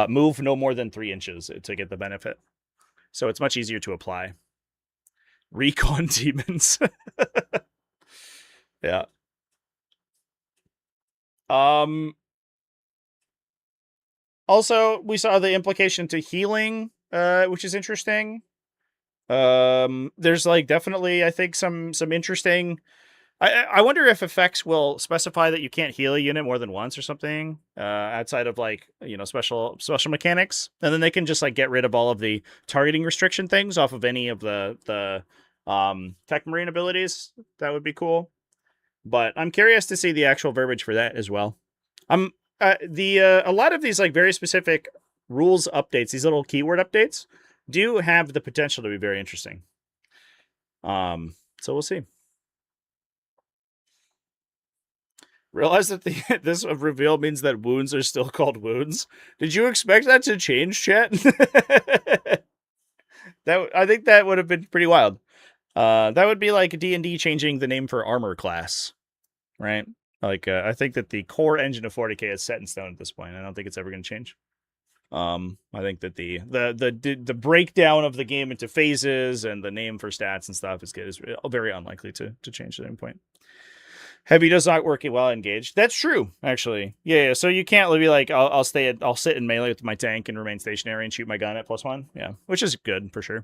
move no more than 3 inches to get the benefit. So it's much easier to apply. Recon demons. Yeah. Also, we saw the implication to healing, which is interesting. There's like definitely, I think, some interesting. I wonder if effects will specify that you can't heal a unit more than once or something, outside of like, you know, special mechanics, and then they can just like get rid of all of the targeting restriction things off of any of the Tech Marine abilities. That would be cool. But I'm curious to see the actual verbiage for that as well. A lot of these like very specific rules updates, these little keyword updates, do have the potential to be very interesting. So we'll see. Realize that this reveal means that wounds are still called wounds. Did you expect that to change, chat? I think that would have been pretty wild. That would be like D&D changing the name for armor class, right? Like, I think that the core engine of 40k is set in stone at this point. I don't think it's ever going to change. I think that the breakdown of the game into phases and the name for stats and stuff is very unlikely to change at any point. Heavy does not work well engaged. That's true, actually. Yeah. So you can't be like, I'll sit in melee with my tank and remain stationary and shoot my gun at +1. Yeah, which is good for sure.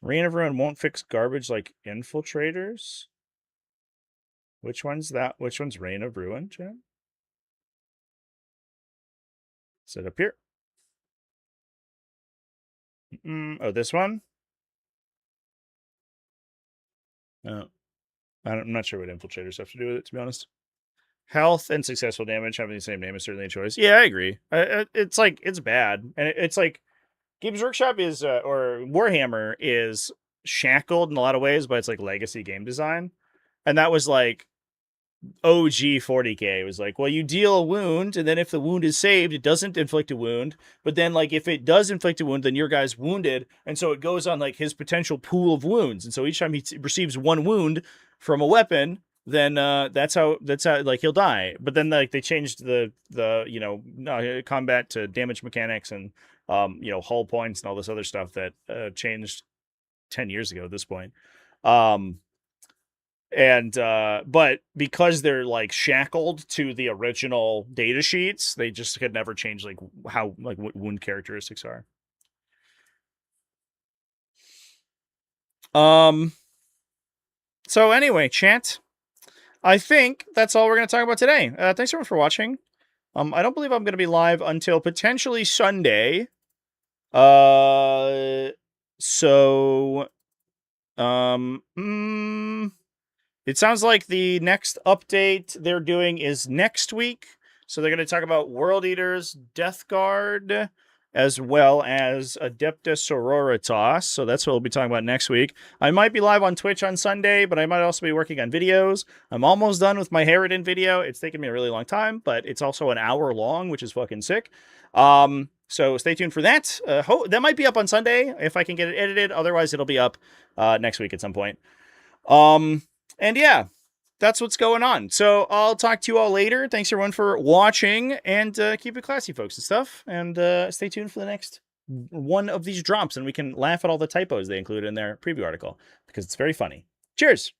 Reign of Ruin won't fix garbage like infiltrators. Which one's that? Which one's Reign of Ruin, chat? Is it up here? Oh, this one? Oh. I'm not sure what infiltrators have to do with it, to be honest. Health and successful damage having the same name is certainly a choice. Yeah, I agree. It's like, it's bad. And it's like, Games Workshop is, or Warhammer is shackled in a lot of ways by its like legacy game design. And that was like, OG 40k. It was like, well, you deal a wound, and then if the wound is saved, it doesn't inflict a wound. But then, like, if it does inflict a wound, then your guy's wounded, and so it goes on like his potential pool of wounds. And so each time he receives 1 wound from a weapon, then that's how like he'll die. But then like they changed the combat to damage mechanics and hull points and all this other stuff that changed 10 years ago at this point. But because they're like shackled to the original data sheets, they just could never change like how like what wound characteristics are. So anyway, chat, I think that's all we're going to talk about today. Thanks everyone for watching. I don't believe I'm going to be live until potentially Sunday. It sounds like the next update they're doing is next week. So they're going to talk about World Eaters, Death Guard, as well as Adepta Sororitas. So that's what we'll be talking about next week. I might be live on Twitch on Sunday, but I might also be working on videos. I'm almost done with my Harridan video. It's taken me a really long time, but it's also an hour long, which is fucking sick. So stay tuned for that. That might be up on Sunday if I can get it edited. Otherwise, it'll be up next week at some point. And yeah, that's what's going on. So I'll talk to you all later. Thanks everyone for watching, and keep it classy, folks, and stuff. And stay tuned for the next one of these drops, and we can laugh at all the typos they include in their preview article because it's very funny. Cheers.